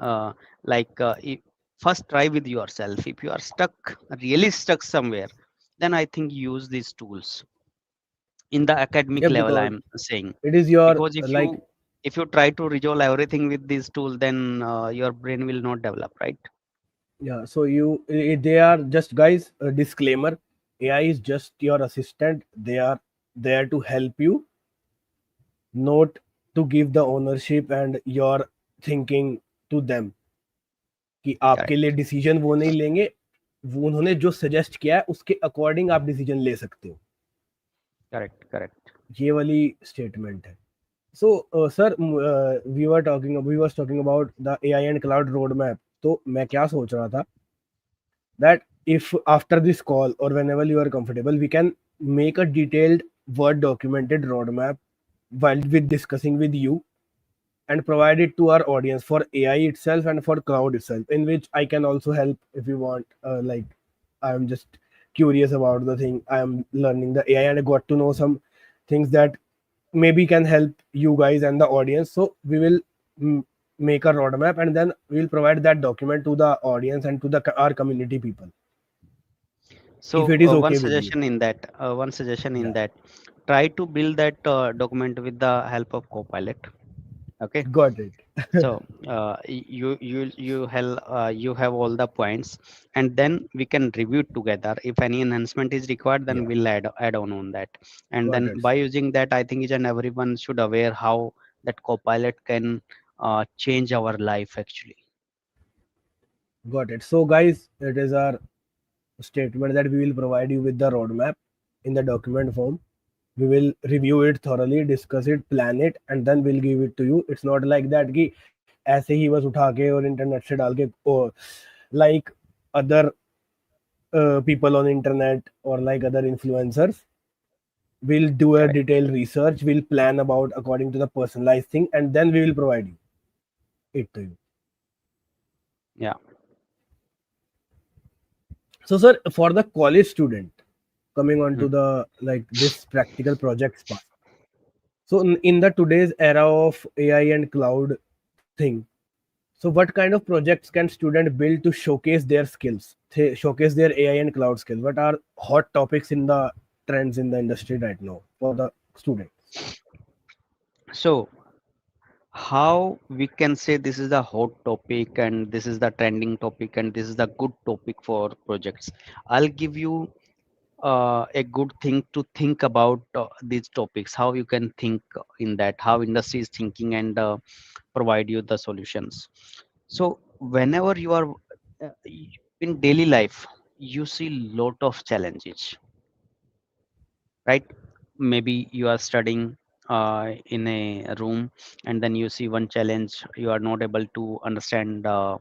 Like first try with yourself. If you are stuck, really stuck somewhere, then I think use these tools in the academic Yeah, level. because I'm saying, it is your because like, if you try to resolve everything with this tool, then your brain will not develop, right? yeah. So they are just, guys, a disclaimer. AI is just your assistant. They are there to help you, not to give the ownership and your thinking to them. कि आपके लिए Correct, decision वो नहीं लेंगे, वो उन्होंने जो suggest किया है उसके अकॉर्डिंग आप डिसीजन ले सकते हो. correct, correct. ये वाली स्टेटमेंट है. So sir, we were talking about the AI and cloud road map. तो मैं क्या सोच रहा था that if after this call or whenever you are comfortable, we can make a detailed word documented roadmap while with discussing with you, and provide it to our audience for AI itself and for cloud itself, in which I can also help if you want. Like, I'm just curious about the thing. I am learning the AI and I got to know some things that maybe can help you guys and the audience. So we will mm, make a roadmap, and then we'll provide that document to the audience and to the our community people, if So it is one okay with you. suggestion in that, Yeah, try to build that document with the help of Copilot. Okay. got it. So you have all the points, and then we can review it together. If any enhancement is required, then Yeah, we'll add on that. And got then it, by sir. using that, I think each and everyone should aware how that Copilot can change our life actually. Got it. So, guys, it is our statement that we will provide you with the roadmap in the document form. We will review it thoroughly, discuss it, plan it, and then we'll give it to you. It's not like that कि ऐसे ही बस उठा के और internet से डाल के, or like other people on internet, or like other influencers. We'll do a Correct. detailed research. We'll plan about according to the personalized thing, and then we will provide you it to you. Yeah. So, sir, for the college student coming on Mhm. to the like this practical projects part. So, in the today's era of AI and cloud thing, so what kind of projects can student build to showcase their skills, showcase their AI and cloud skills? What are hot topics in the trends in the industry right now for the students? So how we can say this is the hot topic and this is the trending topic and this is the good topic for projects? I'll give you a good thing to think about these topics, how you can think in that, how industry is thinking, and provide you the solutions. So whenever you are in daily life, you see lot of challenges, right? Maybe you are studying in a room, and then you see one challenge, you are not able to understand uh,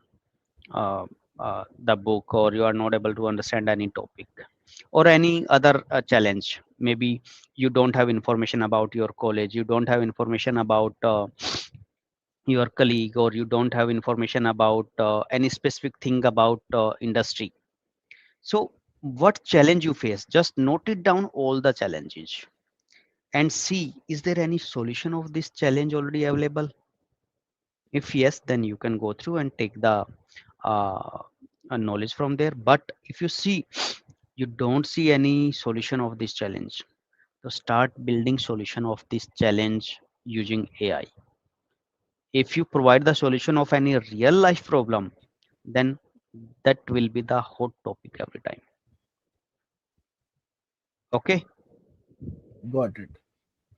the book, or you are not able to understand any topic, or any other challenge. Maybe you don't have information about your college, you don't have information about your colleague, or you don't have information about any specific thing about industry. So what challenge you face, just note it down, all the challenges, and see is there any solution of this challenge already available. If yes, then you can go through and take the uh, knowledge from there. But if you see you don't see any solution of this challenge, so start building solution of this challenge using AI. If you provide the solution of any real life problem, then that will be the hot topic every time. Okay. Got it.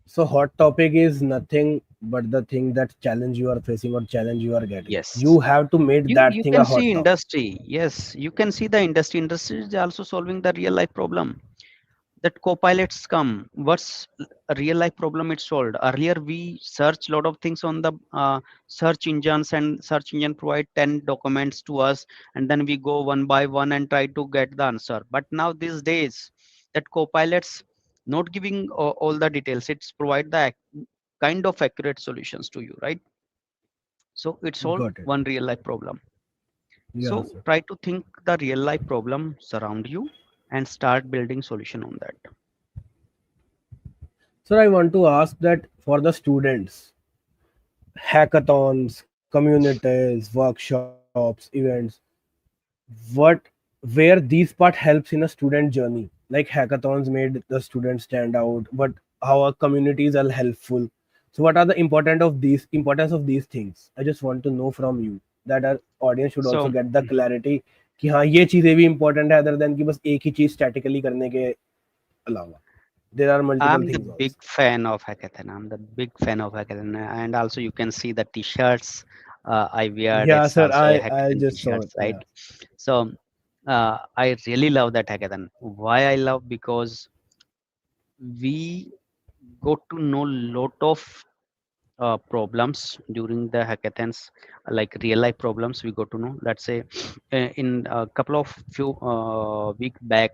So hot topic is nothing but the thing that challenge you are facing or challenge you are getting. Yes, You have to make you that you thing can a see hot topic. industry. Yes, you can see the industry is also solving the real life problem. That copilots come, what's a real life problem it's solved. Earlier we search lot of things on the search engines, and search engine provide 10 documents to us, and then we go one by one and try to get the answer. But now these days that copilots not giving all the details, it's provide the kind of accurate solutions to you, right? So it's all Got it. one real life problem. So Yeah, sir. try to think the real life problem surround you and start building solution on that. Sir, I want to ask that for the students, hackathons, communities, workshops, events, what where these part helps in a student journey, like hackathons made the students stand out, but how our communities are helpful. So what are the importance of these things? I just want to know from you, that our audience should also So get the clarity कि हाँ ये चीजें भी important है, other than कि बस एक ही चीज statically करने के अलावा there are multiple I'm the things big also. fan of hackathon. I'm the big fan of hackathon, and also you can see the t-shirts I wear. Yeah, It's sir, also a I hackathon just saw it. t-shirts, right? Yeah. So I really love that hackathon. Why I love? Because we got to know lot of problems during the hackathons, like real life problems we got to know. Let's say in a couple of few week back,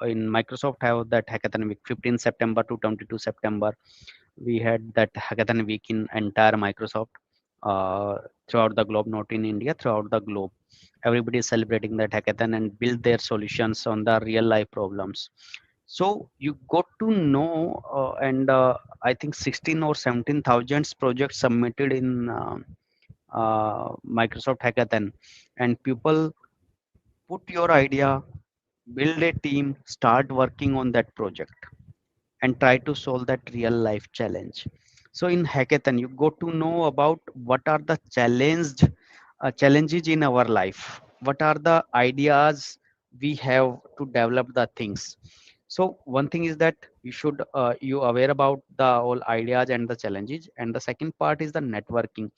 in Microsoft have that hackathon week, 15 September to 22 September. We had that hackathon week in entire Microsoft, uh, throughout the globe, not in India, throughout the globe. Everybody is celebrating that hackathon and build their solutions on the real life problems. So you got to know, and I think 16 or 17,000 projects submitted in Microsoft Hackathon, and people put your idea, build a team, start working on that project and try to solve that real life challenge. So in hackathon you got to know about what are the challenges in our life, what are the ideas we have to develop the things. So one thing is that you should you aware about the all ideas and the challenges, and the second part is the networking.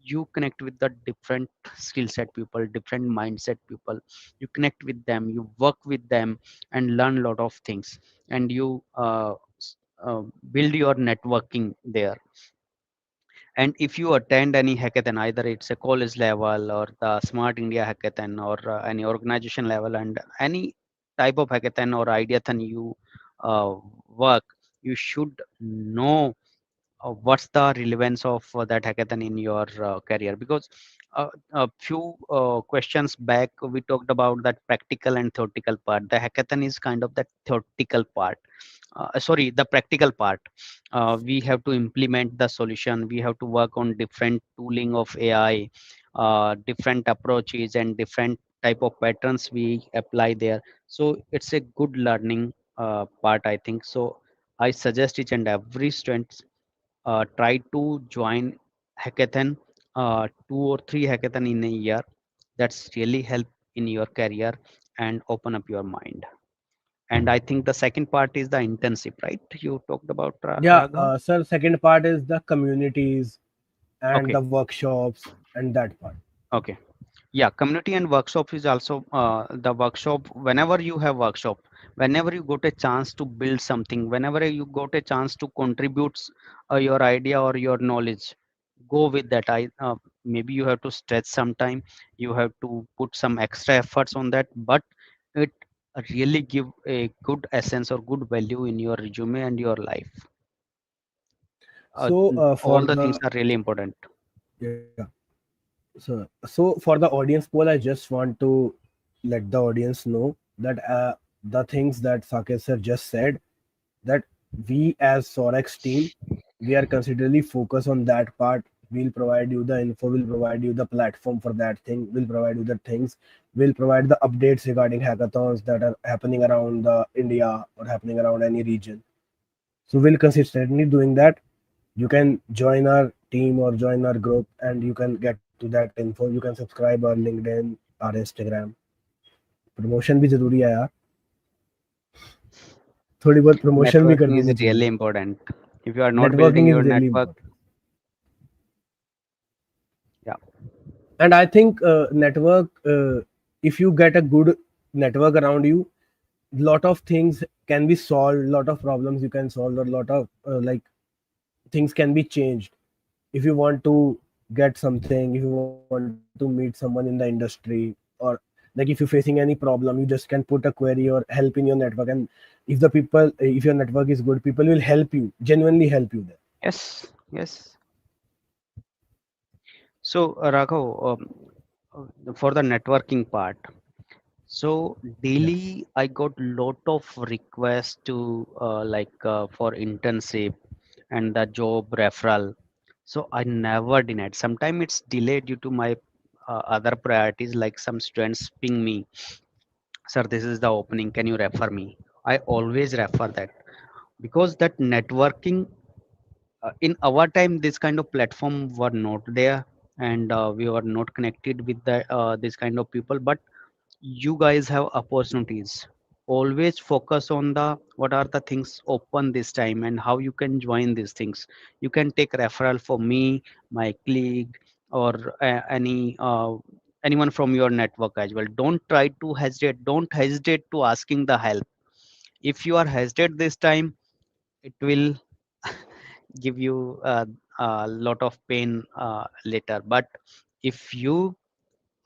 You connect with the different skill set people, different mindset people. You connect with them, you work with them and learn a lot of things, and you s- build your networking there. And if you attend any hackathon, either it's a college level or the Smart India hackathon or any organization level, and any type of hackathon or ideathon you uh, work, you should know what's the relevance of that hackathon in your career. Because a few questions back we talked about that practical and theoretical part. The hackathon is kind of that theoretical part, sorry, the practical part. We have to implement the solution, we have to work on different tooling of AI, different approaches and different type of patterns we apply there. So it's a good learning part, I think. So I suggest each and every student try to join hackathon, 2 or 3 hackathon in a year. That's really help in your career and open up your mind. And I think the second part is the internship, right? You talked about Yeah, Raghav. sir, second part is the communities and Okay, the workshops and that part. okay. Yeah, community and workshop is also the workshop. Whenever you have workshop, whenever you got a chance to build something, whenever you got a chance to contribute your idea or your knowledge, go with that. Maybe you have to stretch some time, you have to put some extra efforts on that, but it really give a good essence or good value in your resume and your life. So for All the things the are really important. yeah, so for the audience poll, I just want to let the audience know that the things that Saket sir just said, that we as SoarX team, we are considerably focused on that part, We'll provide you the info, we'll provide you the platform for that thing, we'll provide you the things, we'll provide the updates regarding hackathons that are happening around the India or happening around any region. So we'll consistently doing that. You can join our team or join our group and you can get to that info. You can subscribe our LinkedIn, our Instagram. Promotion भी जरूरी है यार, थोड़ी बहुत promotion भी कर Networking is देनी really चाहिए. important. If you are not building Networking is your really network, important. yeah. And I think network, if you get a good network around you, lot of things can be solved, lot of problems you can solve, a lot of like things can be changed. If you want to get something, if you want to meet someone in the industry, or like if you're facing any problem, you just can put a query or help in your network, and if the people, if your network is good, people will help you, genuinely help you there. Yes, yes. So, Raghav, for the networking part, so Yeah. daily I got lot of requests to for internship and the job referral. So I never denied. Sometimes it's delayed due to my other priorities, like some students ping me, sir, this is the opening. Can you refer me? I always refer that because that networking in our time, this kind of platform were not there, and we were not connected with the this kind of people. But you guys have opportunities. Always focus on the what are the things open this time and how you can join these things. You can take referral for me, my colleague, or anyone from your network as well. Don't try to hesitate. Don't hesitate to asking the help. If you are hesitate this time, it will give you a lot of pain later. But if you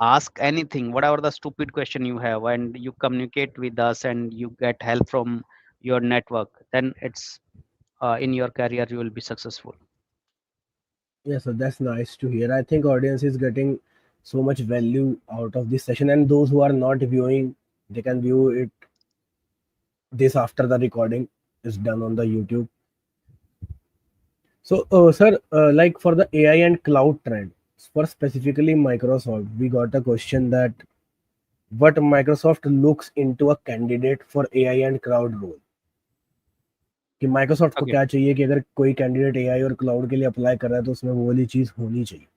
ask anything, whatever the stupid question you have, and you communicate with us and you get help from your network, then it's in your career you will be successful. Yeah, so that's nice to hear. I think audience is getting so much value out of this session, and those who are not viewing, they can view it this after the recording is done on the YouTube. So, sir, like for the AI and cloud trend, for specifically Microsoft, we got a question that what Microsoft looks into a candidate for AI and cloud role. कि Microsoft को Okay, क्या चाहिए कि अगर कोई candidate AI और cloud के लिए अप्लाई कर रहा है तो उसमें वो वाली चीज होनी चाहिए.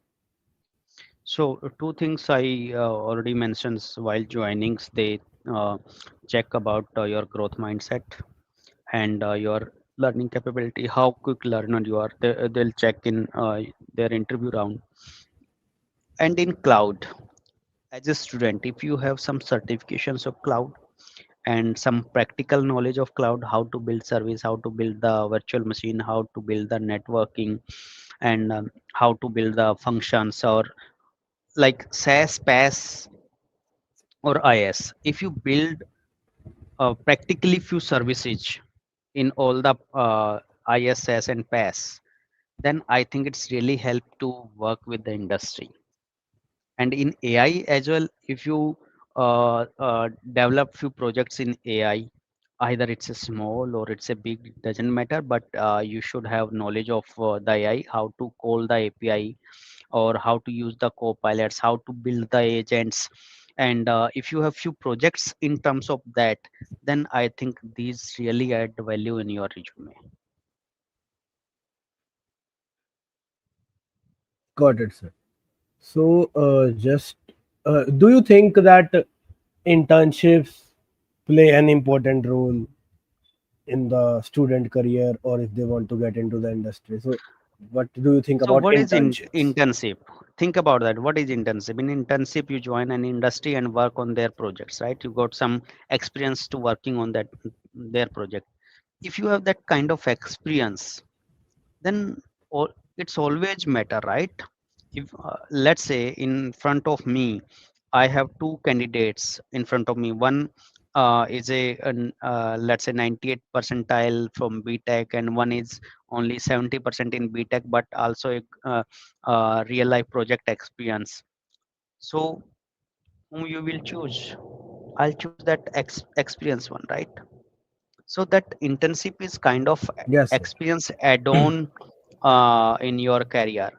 so two things I already mentioned while joining. They uh, check about your growth mindset and your learning capability, how quick learner you are. They'll check in their interview round. And in cloud, as a student, if you have some certifications of cloud and some practical knowledge of cloud, how to build service, how to build the virtual machine, how to build the networking, and how to build the functions, or like SaaS, PaaS, or IS, if you build practically few services in all the ISS and PaaS, then I think it's really help to work with the industry. And in AI as well, if you develop few projects in AI, either it's a small or it's a big, it doesn't matter, but you should have knowledge of the AI, how to call the API, or how to use the copilots, how to build the agents. And if you have few projects in terms of that, then I think these really add value in your resume. Got it, sir. So, just do you think that internships play an important role in the student career or if they want to get into the industry? So, what do you think So about what is internships? internship? Think about that. What is internship? In internship, you join an industry and work on their projects, right? You got some experience to working on that their project. If you have that kind of experience, then it's always matter, right? If let's say in front of me I have two candidates in front of me. One is let's say 98 percentile from BTech, and one is only 70% in BTech, but also a real life project experience. So whom you will choose? I'll choose that experience one, right? So that internship is kind of Yes, sir. experience add-on in your career.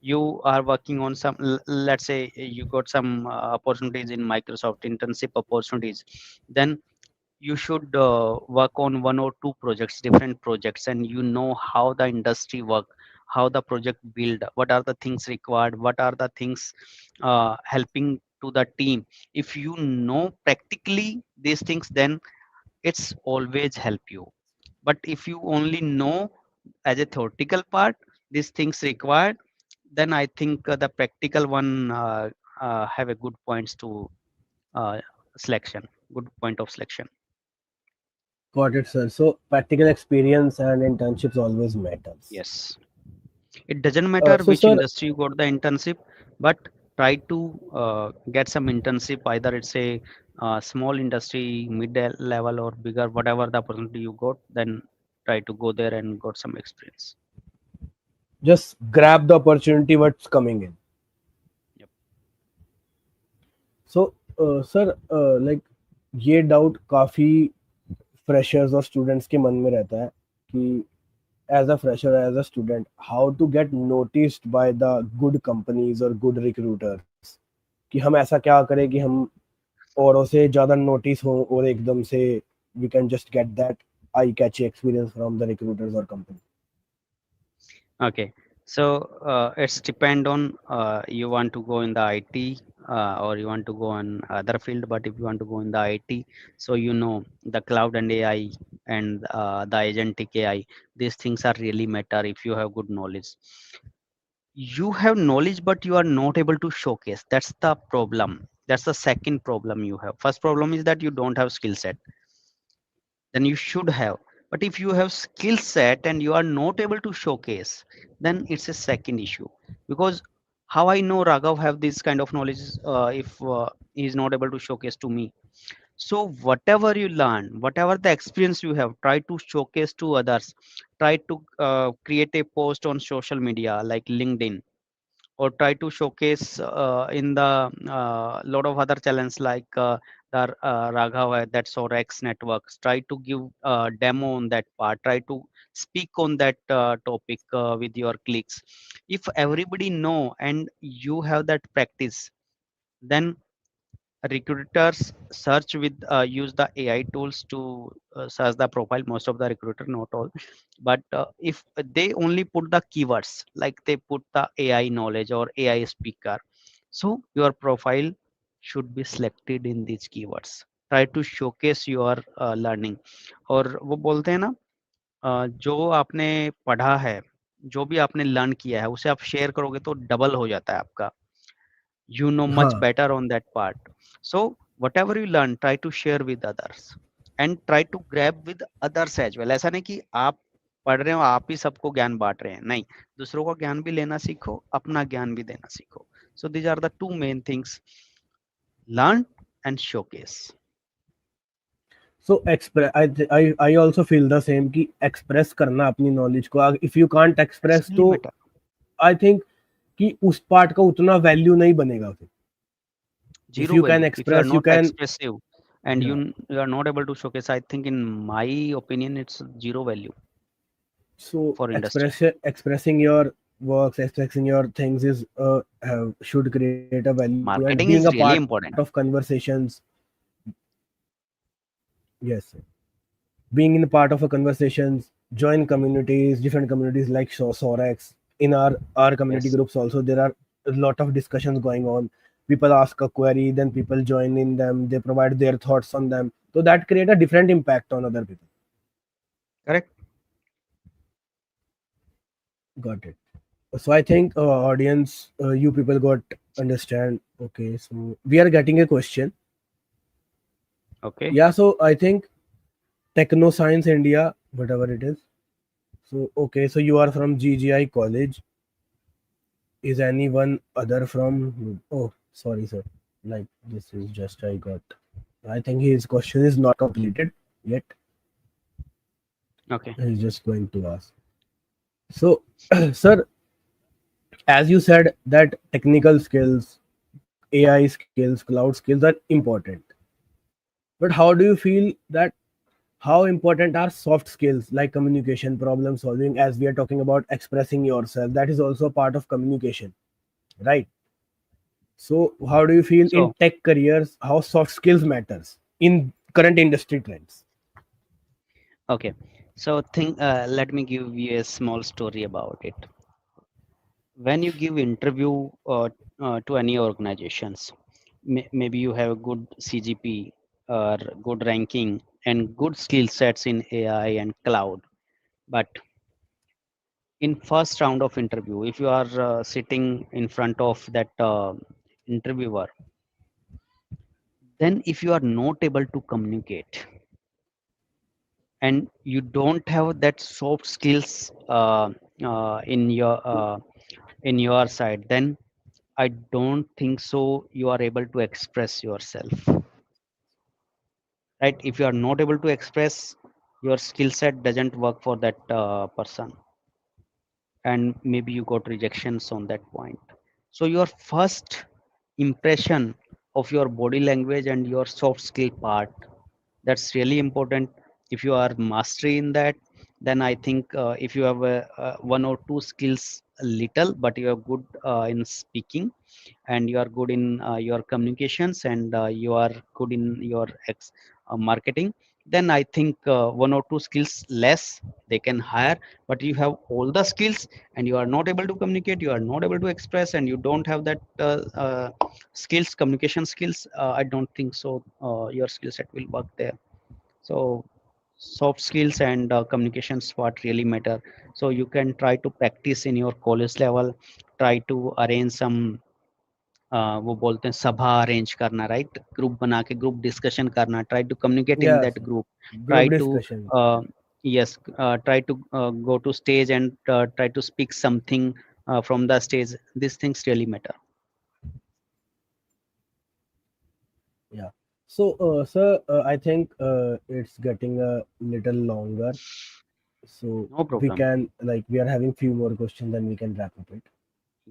You are working on some, let's say you got some opportunities in Microsoft, internship opportunities, then you should work on one or two projects, different projects, and you know how the industry work, how the project build, what are the things required, what are the things helping to the team. If you know practically these things, then it's always help you. But if you only know as a theoretical part these things required, then I think the practical one have a good points to uh, selection, good point of selection. Got it, sir. So practical experience and internships always matters. Yes, it doesn't matter So, which sir, industry you got the internship, but try to get some internship, either it's a small industry, mid level, or bigger, whatever the opportunity you got, then try to go there and got some experience. just grab the opportunity what's coming in. Yep. So, sir, like ये doubt काफ़ी freshers और students के मन में रहता है कि as a fresher, as a student, how to get noticed by the good companies और गुड रिक्रूटर्स, कि हम ऐसा क्या करें कि हम औरों से ज़्यादा नोटिस हो और एकदम से we can just get that eye catchy experience from the recruiters और company. Okay, so it's depend on you want to go in the IT or you want to go on other field. But if you want to go in the IT, so you know the cloud and AI and the agentic AI, these things are really matter if you have good knowledge. You have knowledge, but you are not able to showcase. That's the problem. That's the second problem you have. First problem is that you don't have skill set, then you should have. But if you have skill set and you are not able to showcase, then it's a second issue. Because how I know Raghav have this kind of knowledge if he is not able to showcase to me. So whatever you learn, whatever the experience you have, try to showcase to others. Try to create a post on social media like LinkedIn, or try to showcase in the lot of other channels like the Raghav that SoarX networks. Try to give demo on that part. Try to speak on that topic with your clicks. If everybody know and you have that practice, then recruiters search with use the AI tools to search the profile. Most of the recruiter, not all, but if they only put the keywords, like they put the AI knowledge or AI speaker, so your profile should be selected in these keywords. Try to showcase your learning. और वो बोलते हैं ना, जो आपने पढ़ा है, जो भी आपने लर्न किया है, उसे आप शेयर करोगे तो डबल हो जाता है आपका. You know much हाँ. better on that part. So whatever you learn, try to share with others and try to grab with others as well. ऐसा नहीं कि आप पढ़ रहे हो, आप ही सबको ज्ञान बांट रहे हैं, नहीं. दूसरों का ज्ञान भी लेना सीखो, अपना ज्ञान भी देना सीखो. So these are the two main things: learn and showcase. So express, I also feel the same कि एक्सप्रेस करना अपनी नॉलेज को, if you can't It's express really तो matter. आई थिंक कि उस पार्ट का उतना वैल्यू नहीं बनेगा फिर. If Zero you can value if you are express, you not can. expressive and या. you are not able to showcase. I think in my opinion, it's zero value So for industry. expressing your works, expressing your things is should create a value, and being a Marketing part is of really important. conversations. Yes, sir. Being in a part of a conversations, join communities, different communities like SoarX. In our community Yes, groups also, there are a lot of discussions going on. People ask a query, then people join in them, they provide their thoughts on them, so that create a different impact on other people. correct. Got it. So I think audience, you people got understand. Okay, so we are getting a question. Okay. Yeah, so I think techno science India, whatever it is. So okay, so you are from GGI college. Is anyone other from? Oh, sorry, sir. Like this is just I got. I think his question is not completed yet. Okay. He's just going to ask. So, sir, as you said that technical skills, AI skills, cloud skills are important. But how do you feel that how important are soft skills like communication, problem solving, as we are talking about expressing yourself? That is also a part of communication, right? So, how do you feel in So, tech careers how soft skills matters in current industry trends? okay. So, let me give you a small story about it. When you give interview to any organizations, maybe you have a good CGP or good ranking and good skill sets in AI and cloud. But in first round of interview, if you are sitting in front of that interviewer, then if you are not able to communicate and you don't have that soft skills in your side, then I don't think so you are able to express yourself, right? If you are not able to express, your skill set doesn't work for that person, and maybe you got rejections on that point. So your first impression of your body language and your soft skill part, that's really important. If you are mastery in that, then I think if you have one or two skills a little, but you are good in speaking, and you are good in your communications, and you are good in your marketing, then I think one or two skills less they can hire. But you have all the skills and you are not able to communicate, you are not able to express, and you don't have that skills, communication skills, I don't think so your skill set will work there. So soft skills and communications what really matter. So you can try to practice in your college level, try to arrange some वो बोलते हैं सभा arrange करना, right? Group बना के group discussion करना, try to communicate in Yes, that group, try group to discussions. yes, try to go to stage and try to speak something from the stage. These things really matter. Yeah. So, sir, I think it's getting a little longer. So No we problem. can like we are having few more questions, and we can wrap up it,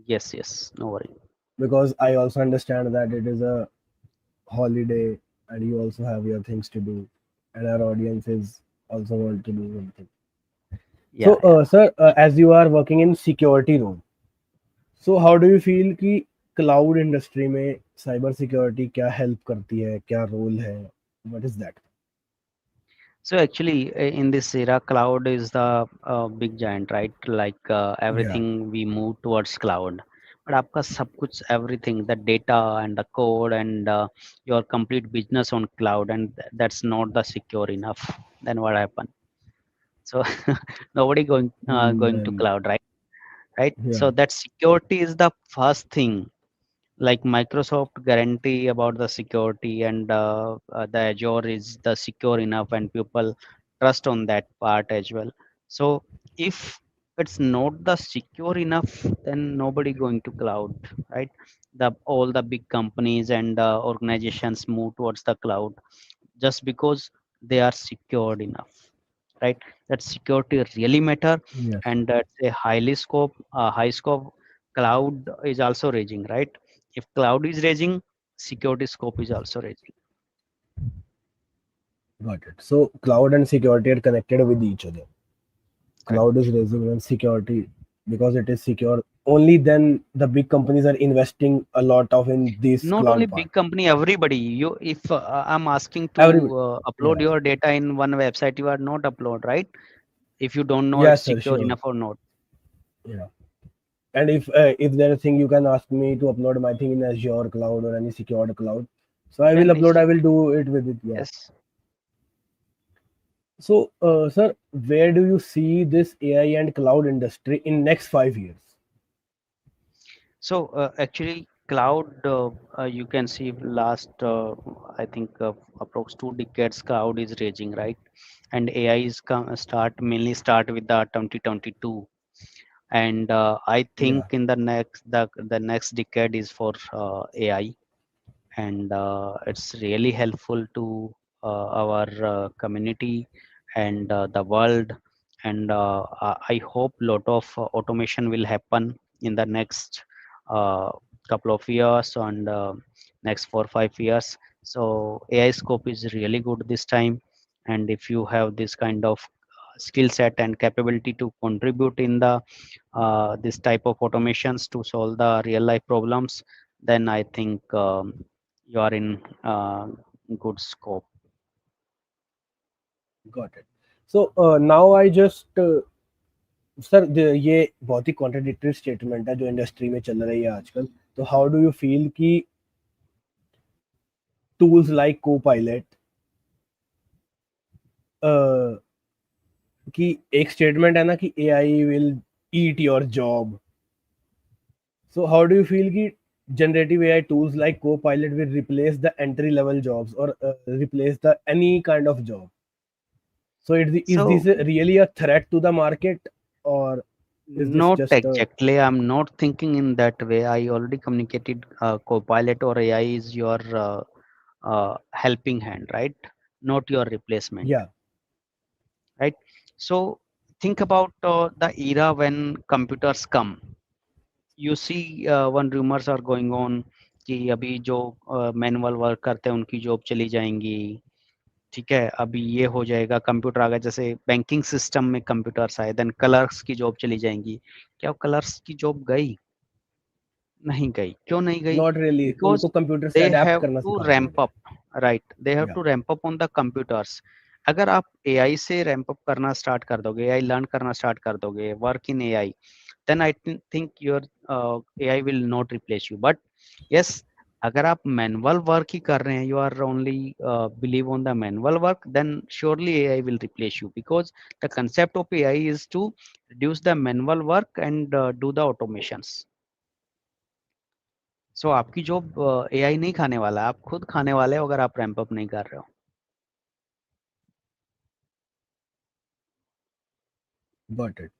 Yes, no worry. because I also understand that it is a holiday and you also have your things to do, and our audience is also want to do something. So, Yeah. sir, as you are working in security role, so how do you feel कि cloud industry में cyber security क्या help करती है, क्या role है, what is that? So actually, in this era, cloud is the big giant, right? Like Yeah, everything we move towards cloud. But आपका सब कुछ, everything, the data and the code and your complete business on cloud, and that's not the secure enough. Then what happened? So nobody going to then cloud, right? Right. yeah, So that security is the first thing, like Microsoft guarantee about the security, and the Azure is the secure enough and people trust on that part as well. So if it's not the secure enough, then nobody going to cloud, right? The all the big companies and organizations move towards the cloud just because they are secured enough, right? That security really matter, yes, and that's a high scope. Cloud is also raging, right? If cloud is raging, security scope is also raging. got it. So cloud and security are connected with each other. Cloud is Correct. raising and security, because it is secure. Only then the big companies are investing a lot of in this Not only cloud part. big company, everybody. You, if I'm asking to Everybody, upload yeah, your data in one website, you are not upload, right? If you don't know it's yes, sir, secure sure, enough or not. yeah. And if there is thing you can ask me to upload my thing in Azure cloud or any secured cloud, so I You will can upload. reach. I will do it with it. Yeah. Yes. So, sir, where do you see this AI and cloud industry in next 5 years? So actually, cloud, you can see last, I think, approx 2 decades, cloud is raging, right? And AI is mainly start with the 2022, and I think Yeah. in the next decade is for AI, and it's really helpful to our community and the world. And I hope lot of automation will happen in the next uh, couple of years, and next 4 5 years. So AI scope is really good this time, And if you have this kind of skill set and capability to contribute in the this type of automations to solve the real life problems, then I think you are in good scope. Got it. So now I just sir ये बहुत ही contradictory statement है जो industry में चल रही है आजकल. तो हाउ डू यू फील कि टूल्स लाइक को पायलट कि एक स्टेटमेंट है ना कि AI will eat your job. So how do you feel कि generative AI tools like Copilot will replace the entry level jobs or replace the any kind of job? So is this So really a threat to the market, or is this not just a exactly, I'm not thinking in that way. I already communicated Copilot or AI is your helping hand, right? Not your replacement, yeah, right? So think about the era when computers come. You see one rumors are going on कि अभी जो manual work करते हैं उनकी job चली जाएंगी. ठीक है, अभी ये हो जाएगा, कंप्यूटर आ गया, जैसे बैंकिंग सिस्टम में कंप्यूटर्स आए, देन क्लर्क्स की जॉब चली जाएंगी. क्या क्लर्क्स की जॉब गई? नहीं गई. क्यों नहीं गई? not really. बिकॉज उनको कंप्यूटर से दे अडेप्ट हैव करना टू सिखाना रैंप पड़ेगा. Up, right, they have Yeah, to ramp up on the computers. अगर आप एआई से रैंप अप करना स्टार्ट कर दोगे, एआई लर्न करना स्टार्ट कर दोगे, work in AI, then I think your AI will not replace you. But yes, अगर आप मैनुअल वर्क ही कर रहे हैं, you are only believe on the manual work, then surely AI will replace you, because the concept of AI is to reduce the manual work and do the automations. So आपकी job AI नहीं खाने वाला, आप खुद खाने वाले हो अगर आप रैंप अप नहीं कर रहे हो. got it.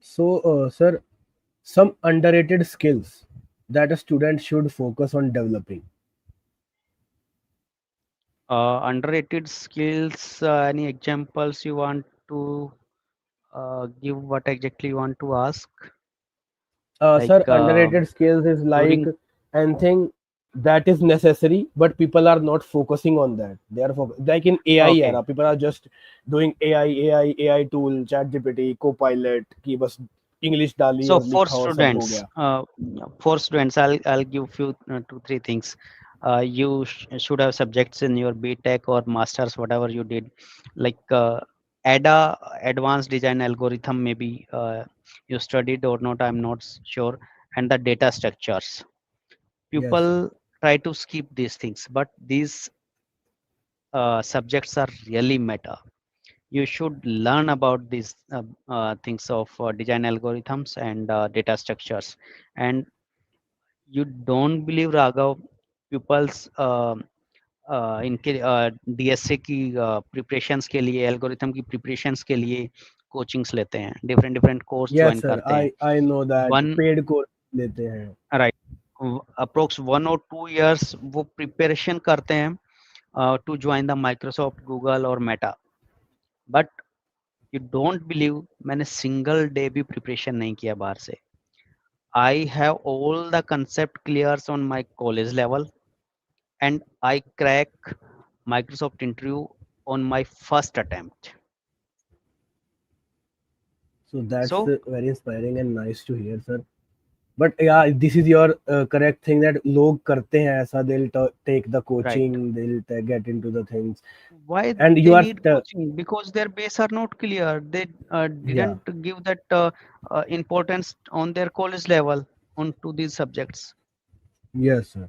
Sir, some underrated skills that a student should focus on developing. Underrated skills, any examples you want to give? What exactly you want to ask? Sir, Like underrated skills is like during anything that is necessary, but people are not focusing on that. They are like in AI okay. era, people are just doing AI tool, chat GPT, Copilot कि बस English डाली So और लिखा और सब हो गया. for students, I'll give few two three things. You should have subjects in your BTech or masters, whatever you did, like ADA, advanced design algorithm, maybe you studied or not, I'm not sure, and the data structures. Yes, sir. People try to skip these things, but these subjects are really meta. You should learn about these things of design algorithms and data structures. And you don't believe, Raghav, pupils इनके DSA की preparations के लिए, algorithm की preparations के लिए coachings लेते हैं, different different course Yes, join sir. करते हैं. I know that one paid course लेते हैं. राइट, अप्रोक्स 1 or 2 years वो प्रिपरेशन करते हैं to join the Microsoft, Google और Meta. But you don't believe, मैंने सिंगल डे भी प्रिपरेशन नहीं किया बाहर से. I have all the concept clears on my college level, and I crack Microsoft interview on my first attempt. So that's So, very inspiring and nice to hear, sir. But yeah, this is your correct thing that लोग करते हैं ऐसा. They'll take the right. coaching, they'll get into the things, Why and they you are need coaching? Because their base are not clear. They yeah, didn't give that importance on their college level onto these subjects. yes, sir.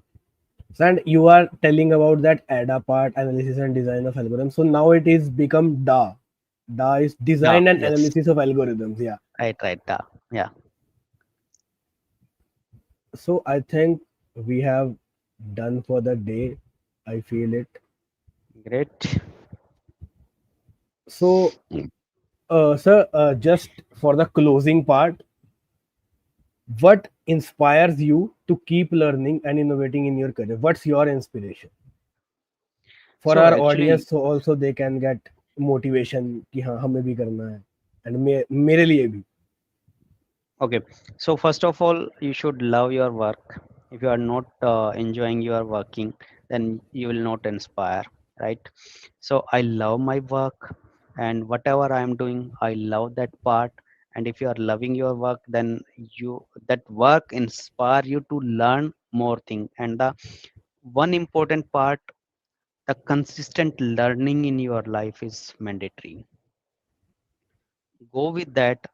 And you are telling about that ADA part, analysis and design of algorithms. So now it is become DA. DA is Yeah, design and yes. analysis of algorithms. Yeah. Right, right. Yeah, So I think we have done for the day. I feel it. great. So, sir, just for the closing part, what inspires you to keep learning and innovating in your career? What's your inspiration for So our actually, audience, so also they can get motivation कि हाँ हमें भी करना है, and मेरे लिए भी. okay. So first of all, you should love your work. If you are not enjoying your working, then you will not inspire. right? So I love my work, and whatever I am doing, I love that part. And if you are loving your work, then you that work inspire you to learn more thing. And the one important part, the consistent learning in your life is mandatory. Go with that.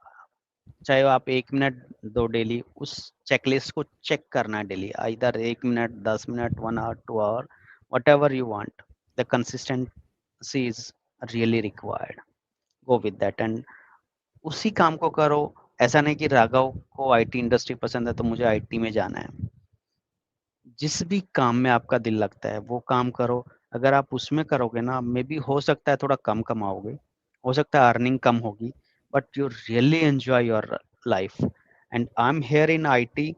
चाहे आप 1 minute दो daily, उस checklist को check करना daily, इधर 1 minute, 10 minute, 1 hour, 2 hour, whatever you want, the consistency is really required. Go with that and उसी काम को करो. ऐसा नहीं कि राघव को आईटी इंडस्ट्री पसंद है तो मुझे आईटी में जाना है. जिस भी काम में आपका दिल लगता है वो काम करो. अगर आप उसमें करोगे ना, मे बी हो सकता है थोड़ा कम कमाओगे, हो सकता है अर्निंग कम होगी, but you really enjoy your life. And I am here in IT.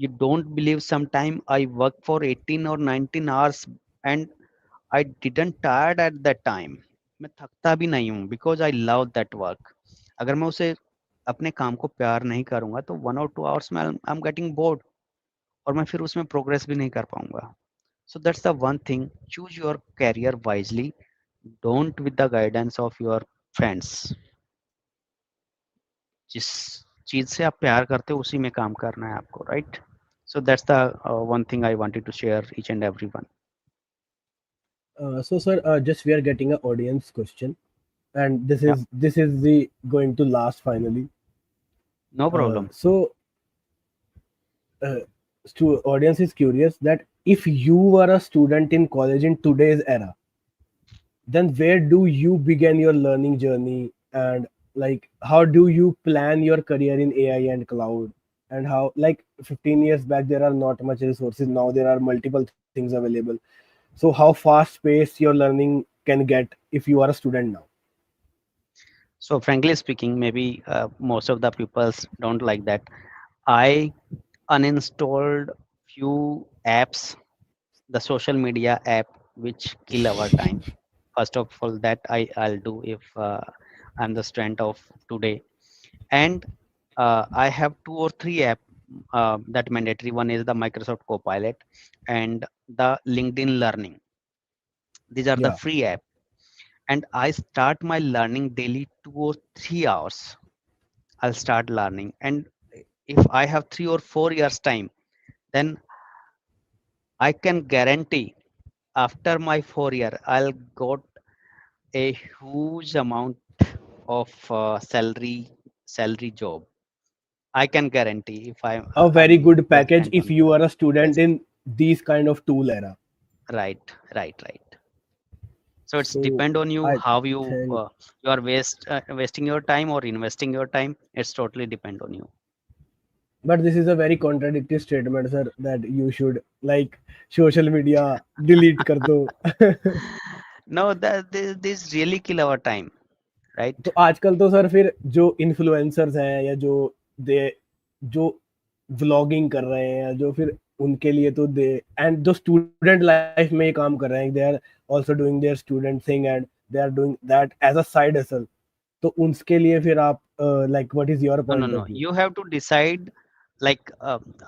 You don't believe, sometime I work for 18 or 19 hours and I didn't tired at that time. मैं थकता भी नहीं हूँ because I love that work. अगर मैं उसे अपने काम को प्यार नहीं करूंगा तो 1 or 2 hours में I'm getting bored, और मैं फिर उसमें प्रोग्रेस भी नहीं कर पाऊंगा. So that's the one thing. Choose your career wisely. Don't with the guidance of your friends. जिस चीज से आप प्यार करते हो उसी में काम करना है आपको, right? So that's the one thing I wanted to share each and everyone. So, sir, just we are getting an audience question, and this Yeah, is this is the going to last finally. no problem. So, uh, audience is curious that if you were a student in college in today's era, then where do you begin your learning journey, and like how do you plan your career in AI and cloud, and how, like, 15 years back there are not much resources, now there are multiple things available. So how fast paced your learning can get if you are a student now? So frankly speaking, maybe most of the peoples don't like that. I uninstalled few apps, the social media app which kill our time. First of all, that I'll do if I'm the student of today. And I have 2 or 3 app that mandatory. One is the Microsoft Copilot and the LinkedIn Learning. These are the Yeah. free app, and I start my learning daily 2 or 3 hours. I'll start learning, and if I have 3 or 4 years time, then I can guarantee after my 4 year I'll got a huge amount of salary job. I can guarantee if A very I'm good package present if on you that. are a student Yes, in these kind of tool era. right, right. So it's So depend on you I how you think, you are wasting your time or investing your time. It's totally depend on you. but this is a very contradictory statement, sir, that you should, like, social media delete kar do. No, that this really kill our time, तो right? आजकल तो sir फिर जो influencers हैं या दे जो vlogging कर रहे हैं, या जो फिर उनके लिए तो दे, एंड जो स्टूडेंट लाइफ में ये काम कर रहे हैं, they are also doing their student thing and they are doing that as a side hustle. तो उनके लिए फिर आप, like, what is your No, no, point of no. View? You have to decide. Like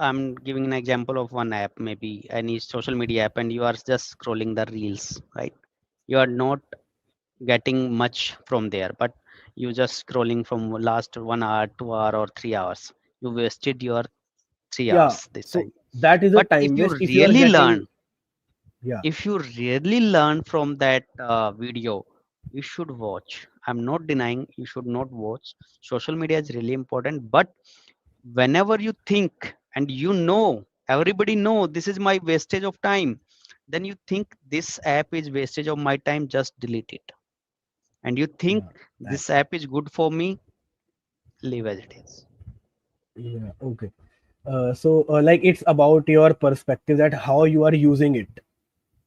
I'm giving an example of one app, maybe any social media app, and you are just scrolling the reels, right? You are not getting much from there, but you just scrolling from last 1 hour, 2 hour, or 3 hours. You wasted your three Yeah, hours this so time. that is a But time waste if you are getting. Yeah. if you really learn from that video, you should watch. I'm not denying you should not watch. Social media is really important, but whenever you think and you know, everybody know this is my wastage of time, then you think this app is wastage of my time, just delete it. And you think Yeah, this that's. app is good for me, leave as it is. Yeah, okay. So, like, it's about your perspective that how you are using it.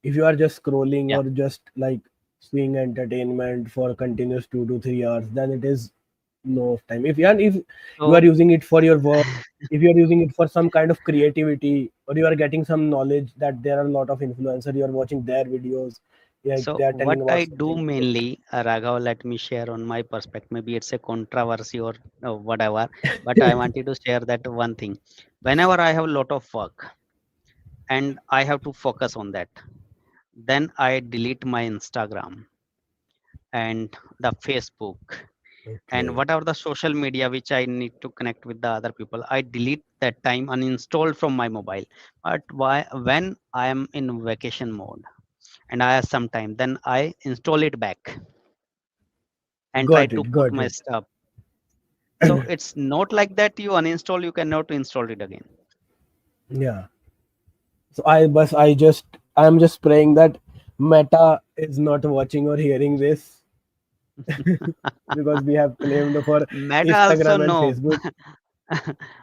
If you are just scrolling Yeah. or just like seeing entertainment for continuous 2 to 3 hours, then it is no time. If you are So using it for your work, if you are using it for some kind of creativity, or you are getting some knowledge, that there are a lot of influencers, you are watching their videos, yeah, So they are what telling I about do something good. mainly, Raghav, let me share on my perspective. Maybe it's a controversy or whatever, but I wanted to share that one thing. Whenever I have a lot of work and I have to focus on that, then I delete my Instagram and the Facebook and Okay. whatever the social media which I need to connect with the other people. I delete that time uninstalled from my mobile. But why when I am in vacation mode and I have some time, then I install it back and try Got to it. put Got my it. stuff. So it's not like that you uninstall, you cannot install it again. Yeah. So I'm just praying that Meta is not watching or hearing this because we have claimed for Meta also Instagram and know. Facebook.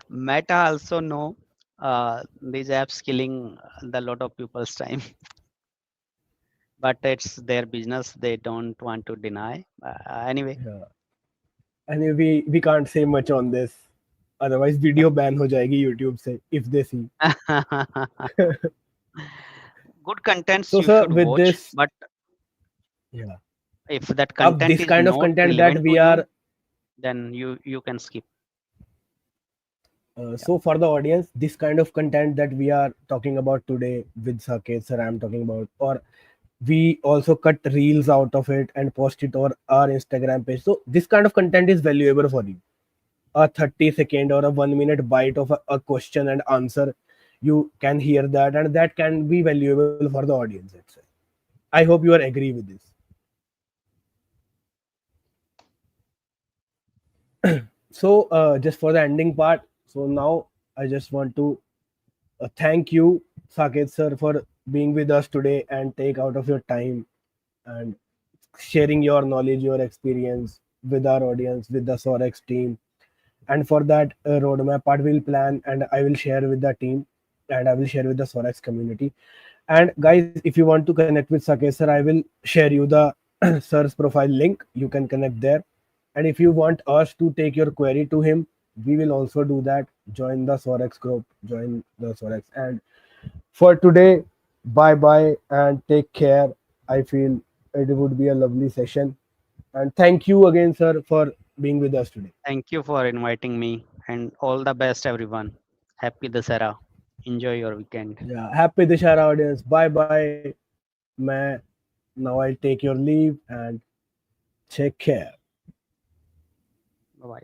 Meta also know these apps killing the lot of people's time, but it's their business. They don't want to deny. Anyway, Yeah. And we can't say much on this. Otherwise video ban हो जाएगी YouTube से if they see. good contents So you sir, should with watch, this, but yeah, if that of content this is kind of not content that relevant to we you, are then you can skip. Yeah. so for the audience, this kind of content that we are talking about today with Saket sir, I'm talking about, or we also cut reels out of it and post it on our Instagram page. So this kind of content is valuable for you. A 30-second or a 1 minute bite of a question and answer, you can hear that, and that can be valuable for the audience itself. I hope you are agree with this. So just for the ending part, so now I just want to thank you, Saket sir, for being with us today and take out of your time and sharing your knowledge, your experience with our audience, with the SoarX team. And for that roadmap part, we'll plan and I will share with the team and I will share with the SoarX community. And guys, if you want to connect with Saket sir, I will share you the sir's profile link. You can connect there. And if you want us to take your query to him, we will also do that. Join the SoarX group, join the SoarX. And for today, bye bye and take care. I feel it would be a lovely session. And thank you again, sir, for being with us today. Thank you for inviting me, and all the best, everyone. Happy Dasara. Enjoy your weekend. Yeah, happy Dishara audience. Bye bye. मैं now I'll take your leave and take care. Bye bye.